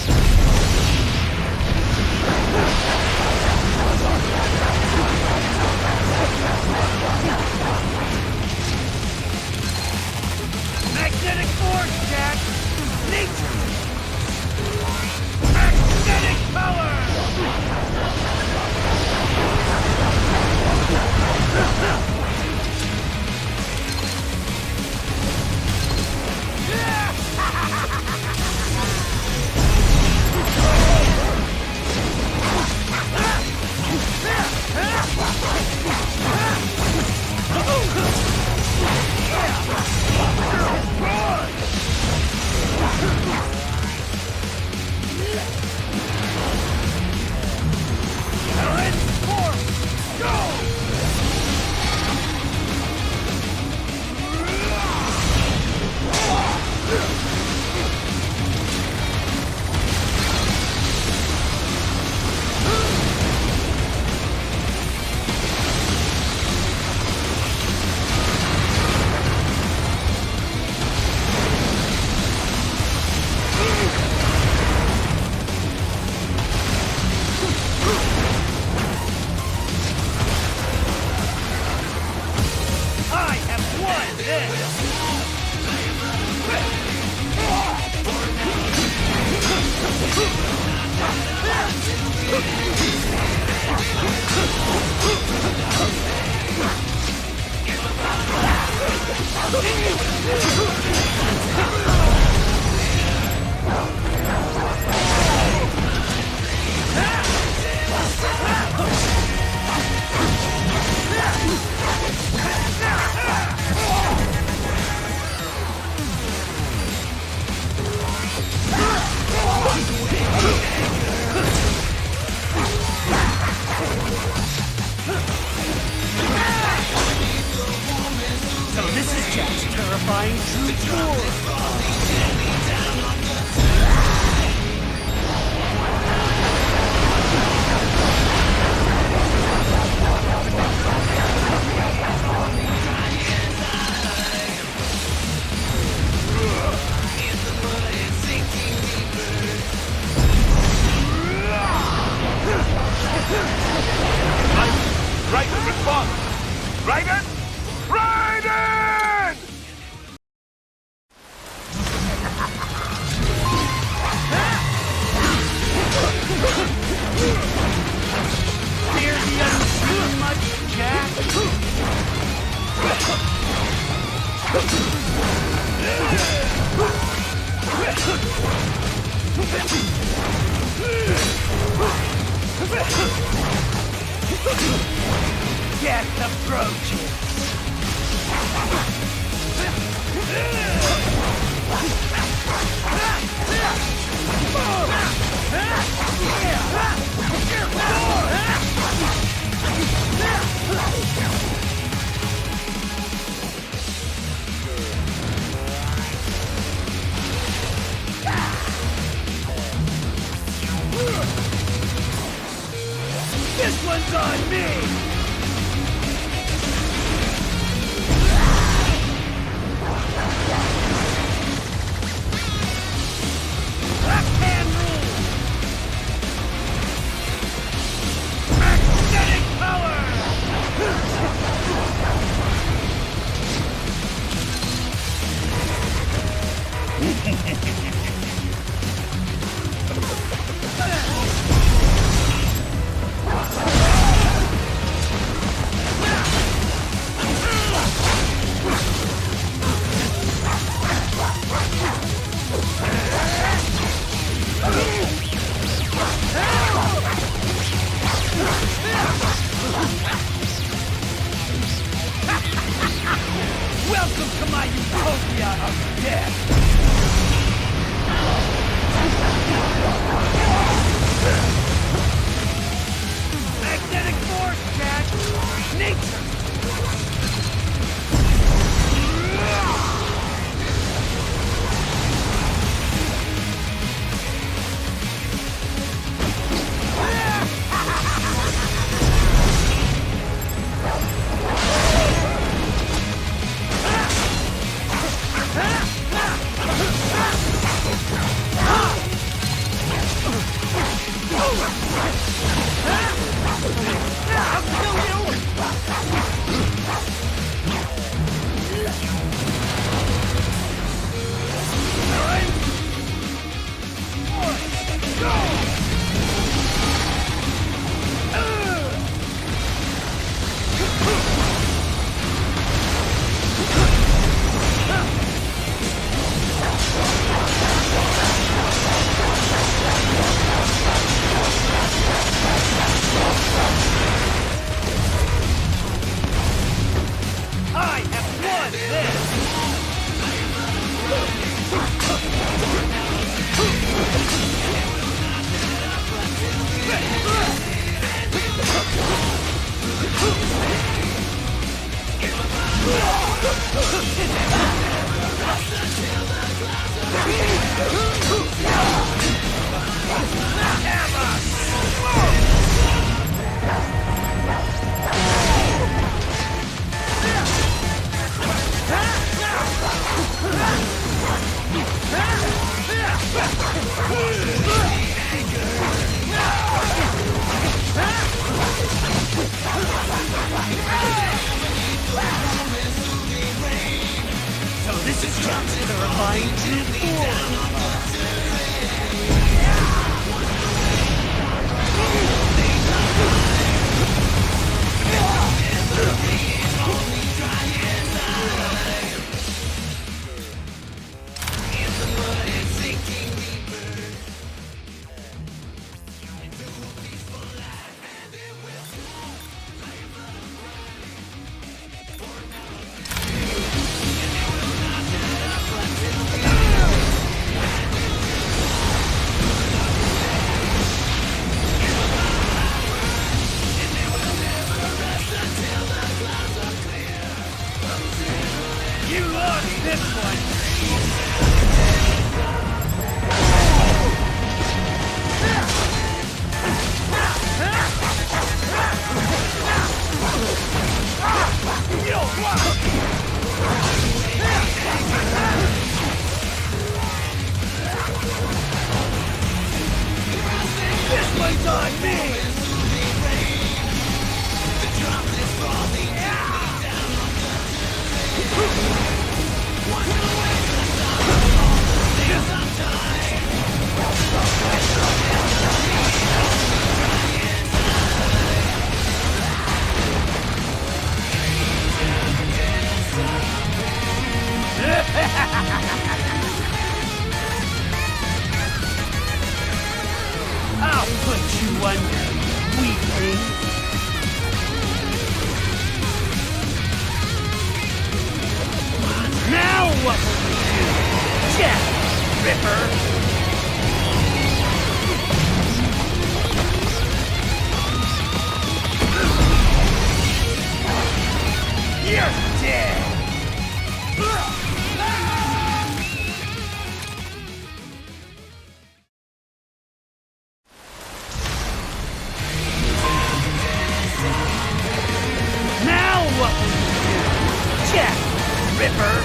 Magnetic force, Jack! Nature! Magnetic power! Death approaches. This one's on me! Welcome to my utopia of death! Magnetic force, Jack! Nature! So this is just the refined wonder, weakling? Now what will you do? Jack, Ripper! You're dead! Now what will you do? Jack, Ripper!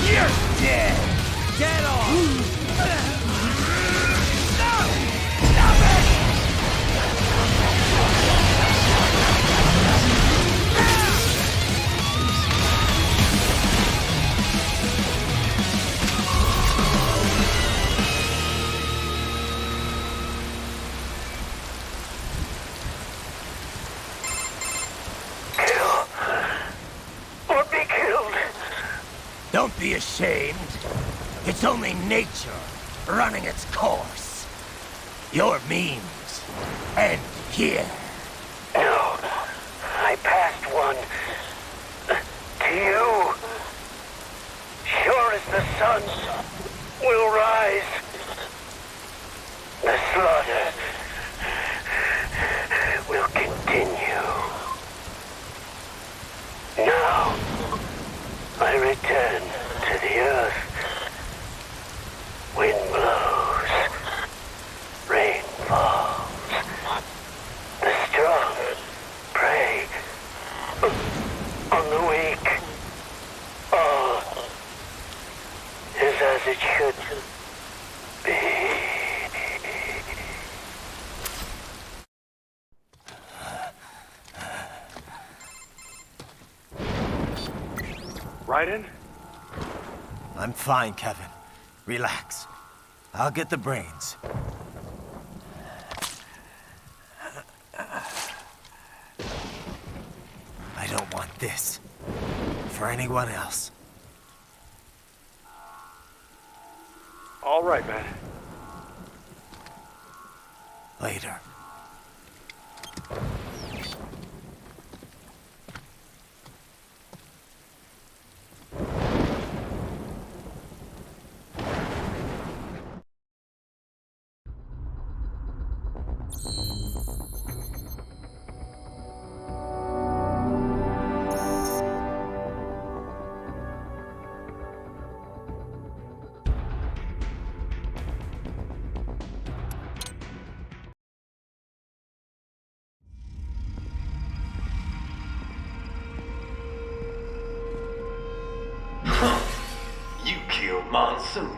You're dead! Get off! Stop it! Or be killed. Don't be ashamed. It's only nature running its course. Your means end here. No, I passed one. To you. Sure as the sun will rise. The slaughter will continue. Now, I return to the earth. Wind blows. Rain falls. The strong prey on the weak. All is as it should be. Raiden? I'm fine, Kevin. Relax. I'll get the brains. I don't want this for anyone else. All right, man. Later. You killed Monsoon.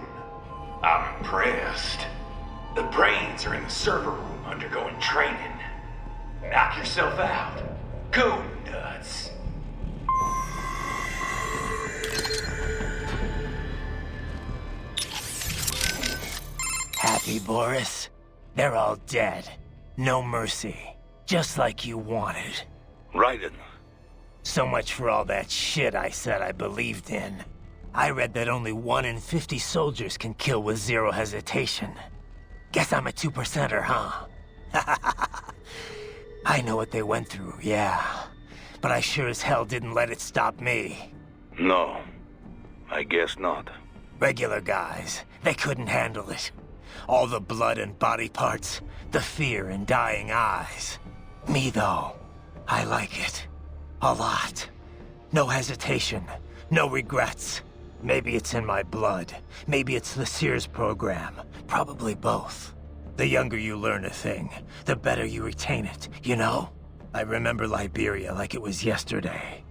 I'm impressed. The brains are in the server room undergoing training. Knock yourself out. Go nuts. Happy, Boris? They're all dead. No mercy. Just like you wanted. Raiden. So much for all that shit I said I believed in. I read that only 1 in 50 soldiers can kill with zero hesitation. Guess I'm a 2%er, huh? I know what they went through, yeah. But I sure as hell didn't let it stop me. No, I guess not. Regular guys, they couldn't handle it. All the blood and body parts, the fear in dying eyes. Me, though, I like it. A lot. No hesitation, no regrets. Maybe it's in my blood. Maybe it's the Sears program. Probably both. The younger you learn a thing, the better you retain it, you know? I remember Liberia like it was yesterday.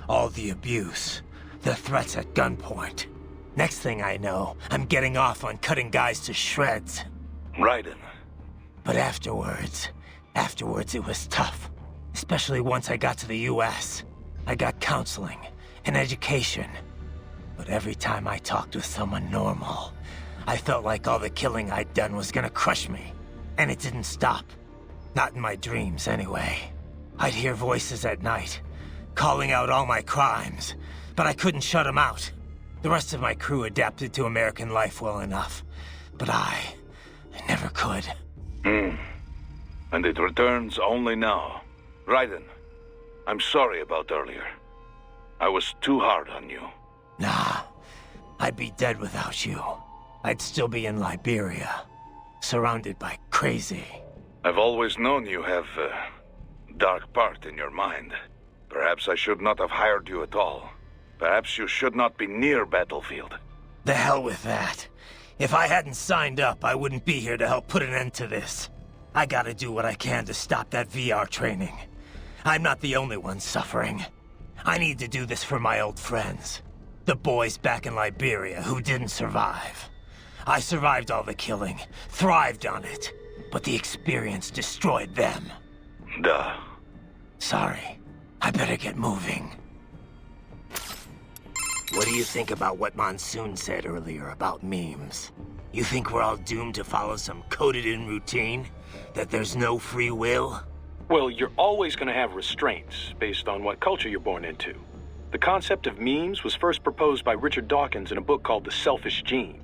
All the abuse, the threats at gunpoint. Next thing I know, I'm getting off on cutting guys to shreds. Raiden. But afterwards it was tough. Especially once I got to the US. I got counseling, and education. But every time I talked with someone normal, I felt like all the killing I'd done was gonna crush me. And it didn't stop. Not in my dreams, anyway. I'd hear voices at night, calling out all my crimes, but I couldn't shut them out. The rest of my crew adapted to American life well enough. But I never could. And it returns only now. Raiden, I'm sorry about earlier. I was too hard on you. Nah, I'd be dead without you. I'd still be in Liberia, surrounded by crazy. I've always known you have a dark part in your mind. Perhaps I should not have hired you at all. Perhaps you should not be near Battlefield. The hell with that. If I hadn't signed up, I wouldn't be here to help put an end to this. I gotta do what I can to stop that VR training. I'm not the only one suffering. I need to do this for my old friends. The boys back in Liberia who didn't survive. I survived all the killing, thrived on it, but the experience destroyed them. Duh. Sorry. I better get moving. What do you think about what Monsoon said earlier about memes? You think we're all doomed to follow some coded-in routine? That there's no free will? Well, you're always going to have restraints based on what culture you're born into. The concept of memes was first proposed by Richard Dawkins in a book called The Selfish Gene.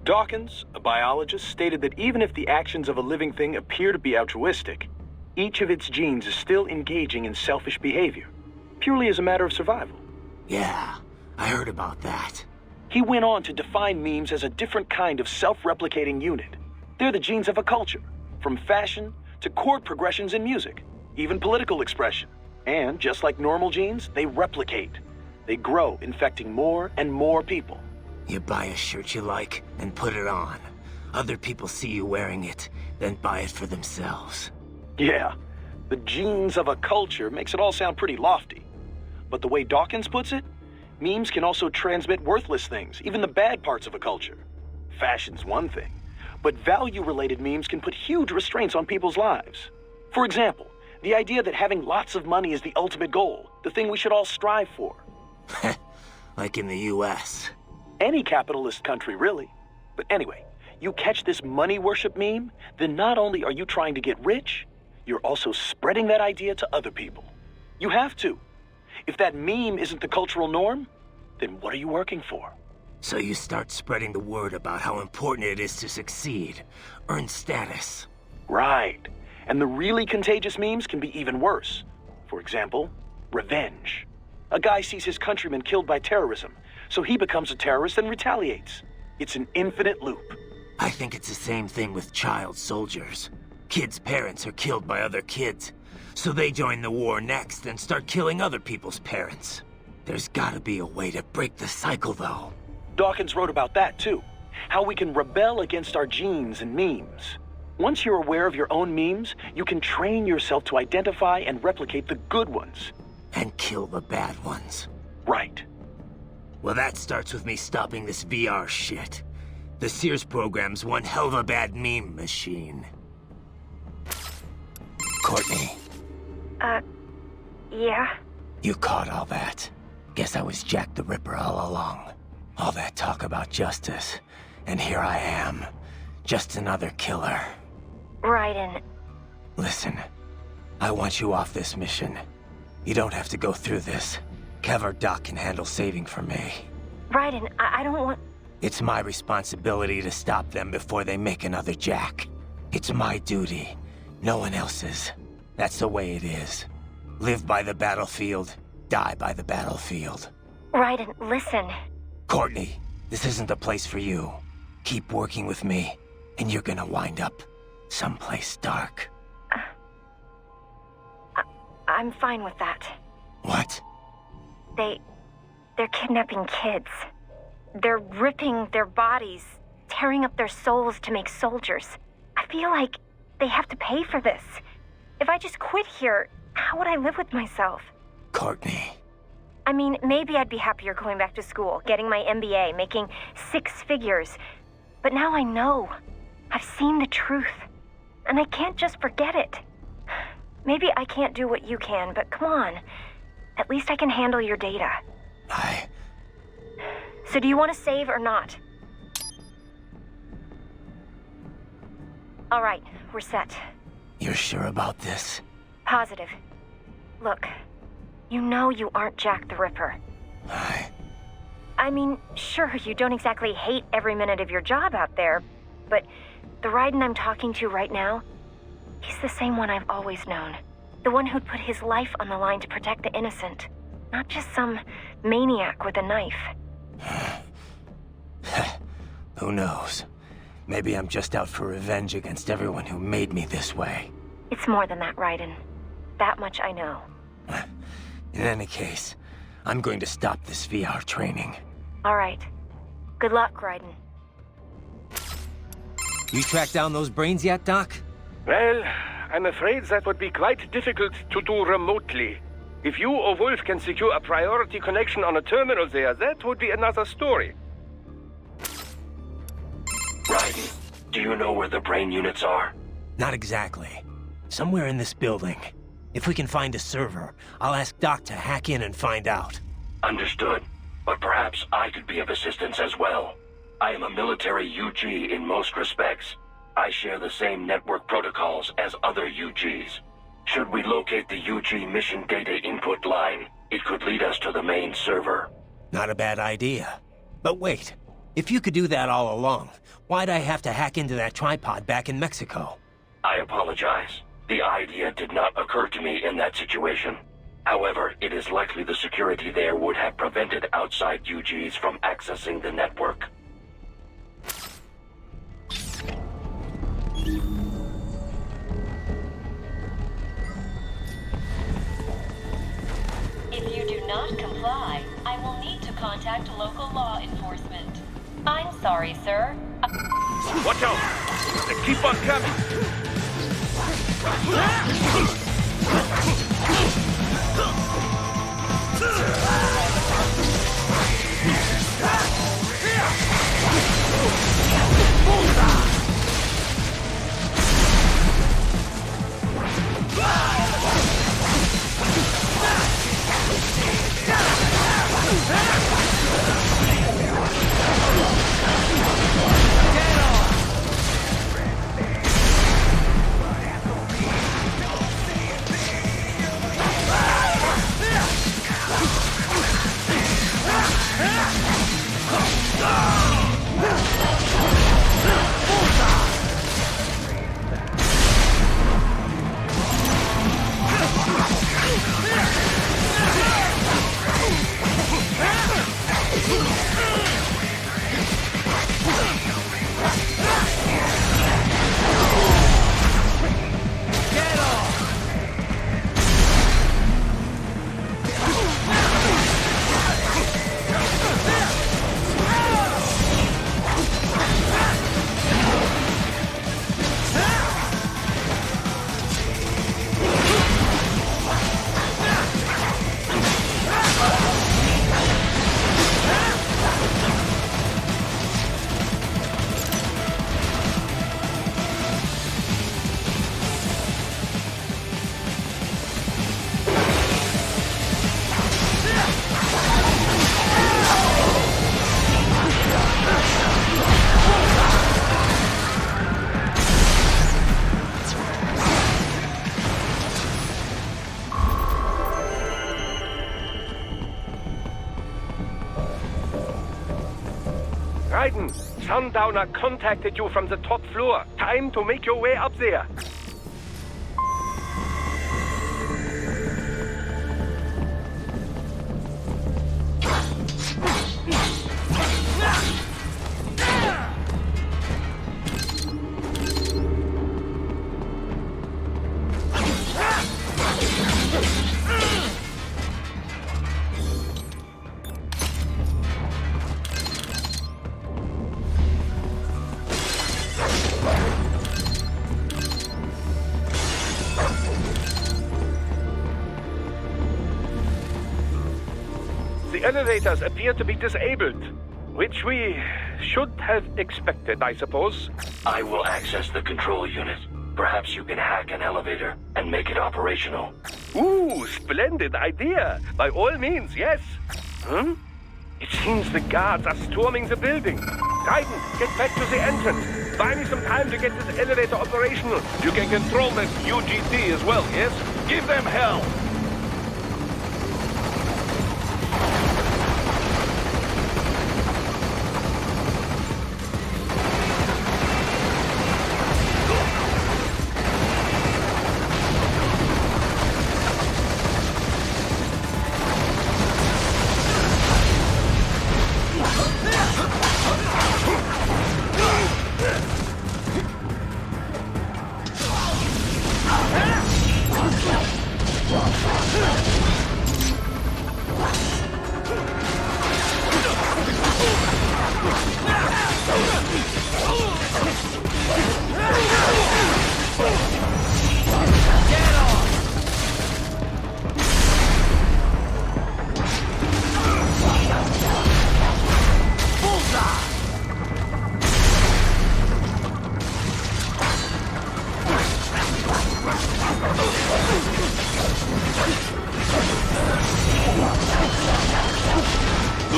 Dawkins, a biologist, stated that even if the actions of a living thing appear to be altruistic, each of its genes is still engaging in selfish behavior, purely as a matter of survival. Yeah, I heard about that. He went on to define memes as a different kind of self-replicating unit. They're the genes of a culture, from fashion to chord progressions in music, even political expression. And just like normal genes, they replicate. They grow, infecting more and more people. You buy a shirt you like and put it on. Other people see you wearing it, then buy it for themselves. Yeah, the genes of a culture makes it all sound pretty lofty. But the way Dawkins puts it, memes can also transmit worthless things, even the bad parts of a culture. Fashion's one thing, but value-related memes can put huge restraints on people's lives. For example, the idea that having lots of money is the ultimate goal, the thing we should all strive for. Like in the US. Any capitalist country, really. But anyway, you catch this money worship meme, then not only are you trying to get rich, you're also spreading that idea to other people. You have to. If that meme isn't the cultural norm, then what are you working for? So you start spreading the word about how important it is to succeed, earn status. Right. And the really contagious memes can be even worse. For example, revenge. A guy sees his countrymen killed by terrorism, so he becomes a terrorist and retaliates. It's an infinite loop. I think it's the same thing with child soldiers. Kids' parents are killed by other kids, so they join the war next and start killing other people's parents. There's gotta be a way to break the cycle, though. Dawkins wrote about that, too. How we can rebel against our genes and memes. Once you're aware of your own memes, you can train yourself to identify and replicate the good ones. And kill the bad ones. Right. Well, that starts with me stopping this VR shit. The Sears program's one hell of a bad meme machine. Courtney. Yeah? You caught all that. Guess I was Jack the Ripper all along. All that talk about justice. And here I am. Just another killer. Raiden. Listen. I want you off this mission. You don't have to go through this. Kev or Doc can handle saving for me. Raiden, I don't want... It's my responsibility to stop them before they make another Jack. It's my duty. No one else's. That's the way it is. Live by the battlefield, die by the battlefield. Raiden, listen. Courtney, this isn't the place for you. Keep working with me, and you're gonna wind up someplace dark. I'm fine with that. What? They're kidnapping kids. They're ripping their bodies, tearing up their souls to make soldiers. I feel like they have to pay for this. If I just quit here, how would I live with myself? Courtney. I mean, maybe I'd be happier going back to school, getting my MBA, making 6 figures. But now I know. I've seen the truth. And I can't just forget it. Maybe I can't do what you can, but come on. At least I can handle your data. So do you want to save or not? All right, we're set. You're sure about this? Positive. Look, you know you aren't Jack the Ripper. I mean, sure, you don't exactly hate every minute of your job out there, but the Raiden I'm talking to right now, he's the same one I've always known. The one who'd put his life on the line to protect the innocent. Not just some maniac with a knife. Who knows? Maybe I'm just out for revenge against everyone who made me this way. It's more than that, Raiden. That much I know. In any case, I'm going to stop this VR training. All right. Good luck, Raiden. You tracked down those brains yet, Doc? Well, I'm afraid that would be quite difficult to do remotely. If you or Wolf can secure a priority connection on a terminal there, that would be another story. Raiden, do you know where the brain units are? Not exactly. Somewhere in this building. If we can find a server, I'll ask Doc to hack in and find out. Understood. But perhaps I could be of assistance as well. I am a military UG in most respects. I share the same network protocols as other UGs. Should we locate the UG mission data input line, it could lead us to the main server. Not a bad idea. But wait, if you could do that all along, why'd I have to hack into that tripod back in Mexico? I apologize. The idea did not occur to me in that situation. However, it is likely the security there would have prevented outside UGs from accessing the network. If you do not comply, I will need to contact local law enforcement. I'm sorry, sir. Watch out! They keep on coming! Raiden, Sundowner contacted you from the top floor. Time to make your way up there. The elevators appear to be disabled, which we should have expected, I suppose. I will access the control unit. Perhaps you can hack an elevator and make it operational. Ooh, splendid idea. By all means, yes. It seems the guards are storming the building. Raiden, get back to the entrance. Buy me some time to get this elevator operational. You can control this UGT as well, yes? Give them hell!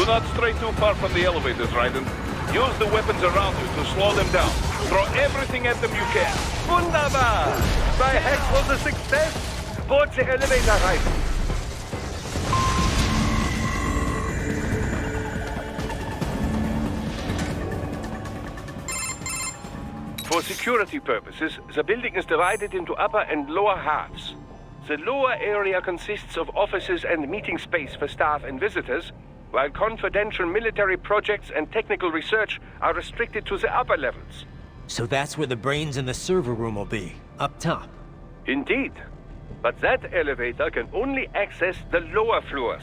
Do not stray too far from the elevators, Raiden. Use the weapons around you to slow them down. Throw everything at them you can. Wunderbar! My hack was a success! Board the elevator, Raiden. For security purposes, the building is divided into upper and lower halves. The lower area consists of offices and meeting space for staff and visitors, while confidential military projects and technical research are restricted to the upper levels. So that's where the brains in the server room will be, up top. Indeed. But that elevator can only access the lower floors.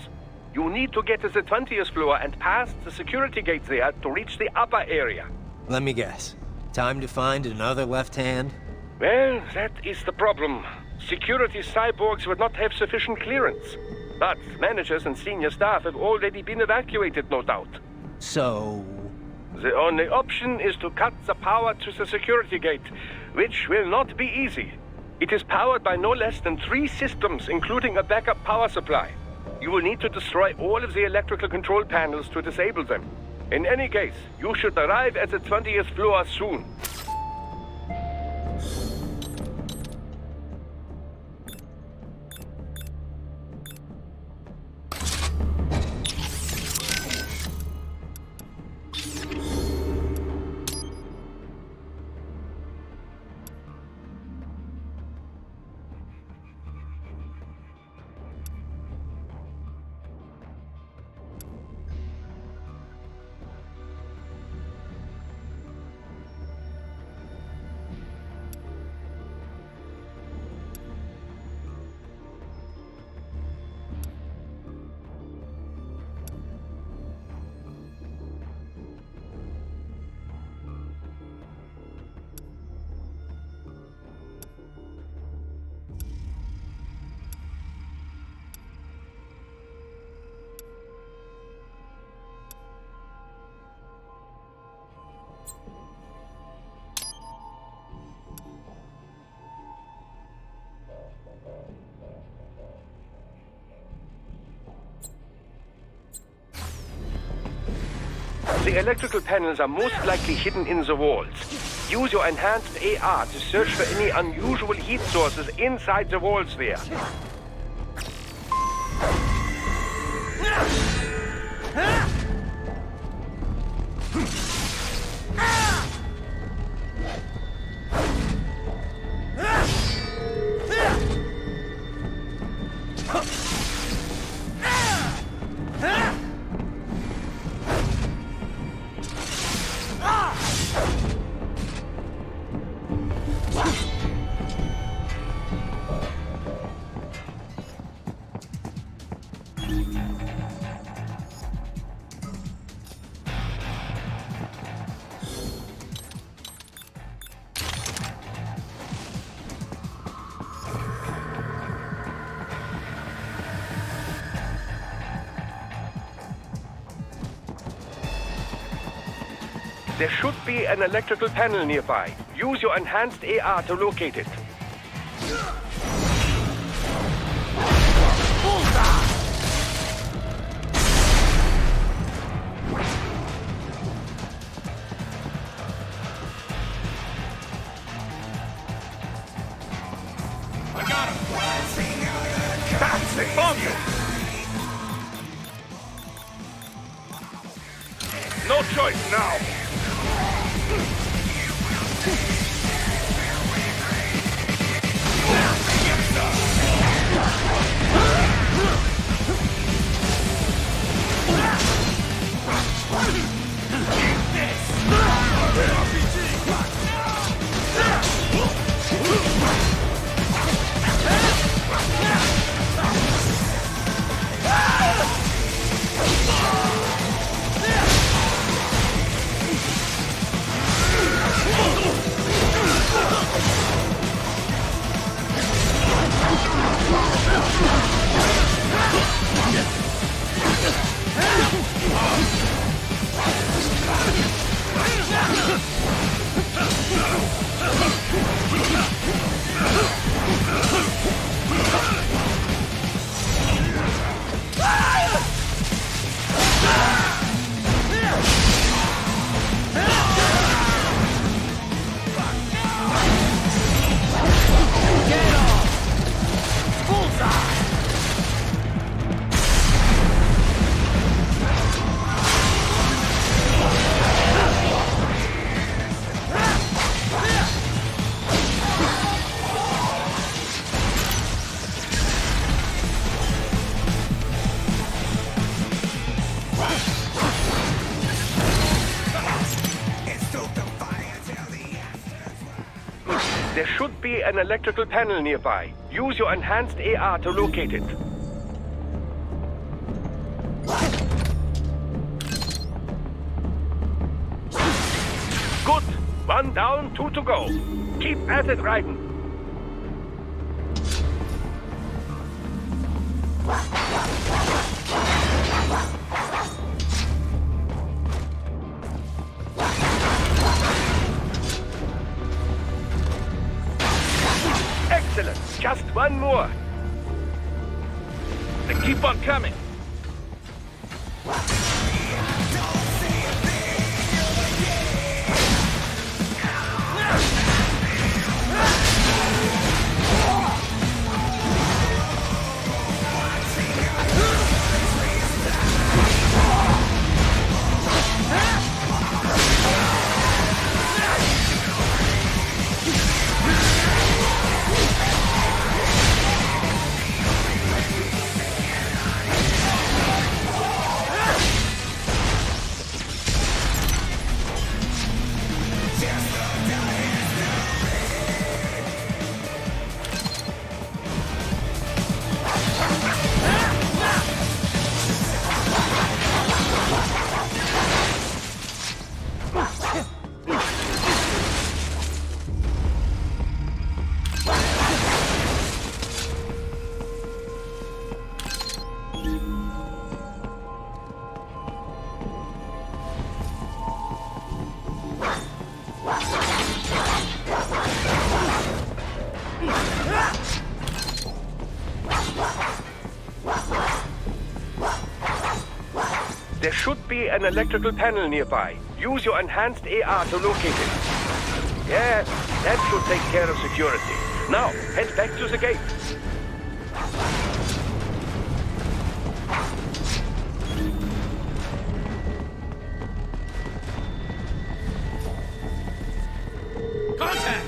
You need to get to the 20th floor and past the security gate there to reach the upper area. Let me guess. Time to find another left hand? Well, that is the problem. Security cyborgs would not have sufficient clearance. But managers and senior staff have already been evacuated, no doubt. So... The only option is to cut the power to the security gate, which will not be easy. It is powered by no less than 3 systems, including a backup power supply. You will need to destroy all of the electrical control panels to disable them. In any case, you should arrive at the 20th floor soon. The electrical panels are most likely hidden in the walls. Use your enhanced AR to search for any unusual heat sources inside the walls there. There should be an electrical panel nearby. Use your enhanced AR to locate it. I got him! On you! No choice now! There should be an electrical panel nearby. Use your enhanced AR to locate it. Good. 1 down, 2 to go. Keep at it, Raiden. Excellent. Just 1 more. They keep on coming. There should be an electrical panel nearby. Use your enhanced AR to locate it. Yes, that should take care of security. Now, head back to the gate. Contact!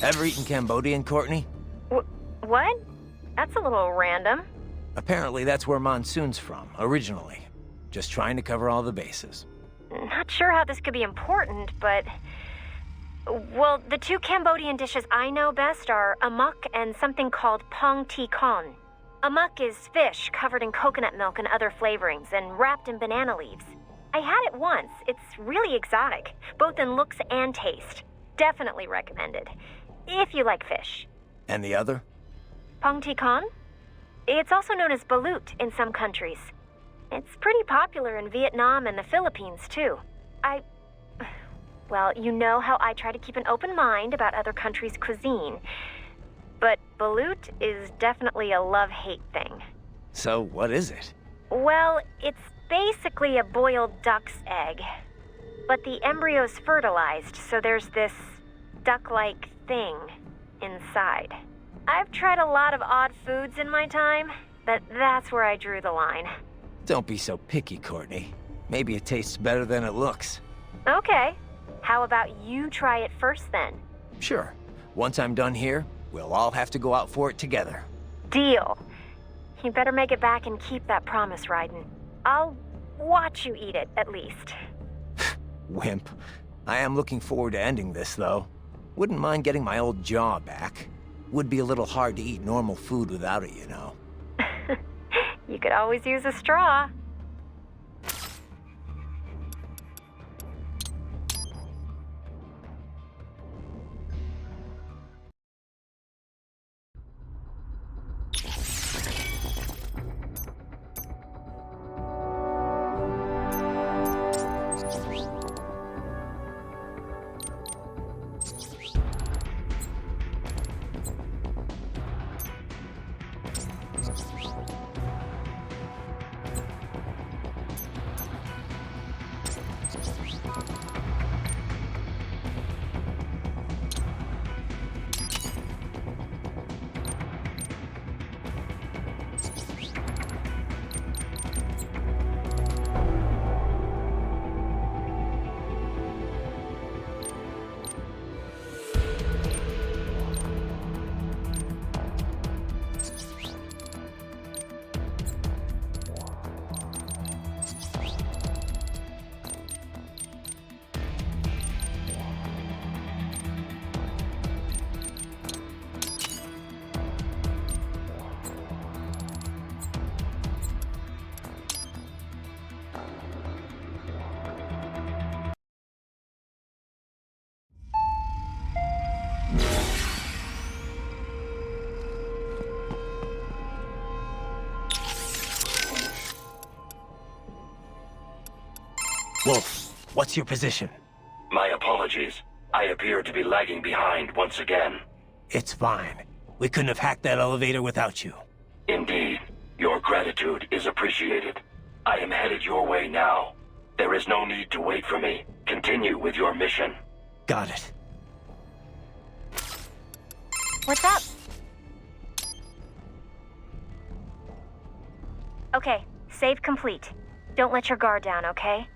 Ever eaten Cambodian, Courtney? What? That's a little random. Apparently that's where Monsoon's from, originally. Just trying to cover all the bases. Not sure how this could be important, but... Well, the 2 Cambodian dishes I know best are amok and something called pong ti con. Amok is fish covered in coconut milk and other flavorings and wrapped in banana leaves. I had it once. It's really exotic, both in looks and taste. Definitely recommended. If you like fish. And the other? Pong ti con? It's also known as balut in some countries. It's pretty popular in Vietnam and the Philippines, too. Well, you know how I try to keep an open mind about other countries' cuisine. But balut is definitely a love-hate thing. So, what is it? Well, it's basically a boiled duck's egg. But the embryo's fertilized, so there's this duck-like thing inside. I've tried a lot of odd foods in my time, but that's where I drew the line. Don't be so picky, Courtney. Maybe it tastes better than it looks. Okay. How about you try it first, then? Sure. Once I'm done here, we'll all have to go out for it together. Deal. You better make it back and keep that promise, Raiden. I'll watch you eat it, at least. Wimp. I am looking forward to ending this, though. Wouldn't mind getting my old jaw back. Would be a little hard to eat normal food without it, you know. You could always use a straw. Wolf, what's your position? My apologies. I appear to be lagging behind once again. It's fine. We couldn't have hacked that elevator without you. Indeed. Your gratitude is appreciated. I am headed your way now. There is no need to wait for me. Continue with your mission. Got it. What's up? Okay, save complete. Don't let your guard down, okay?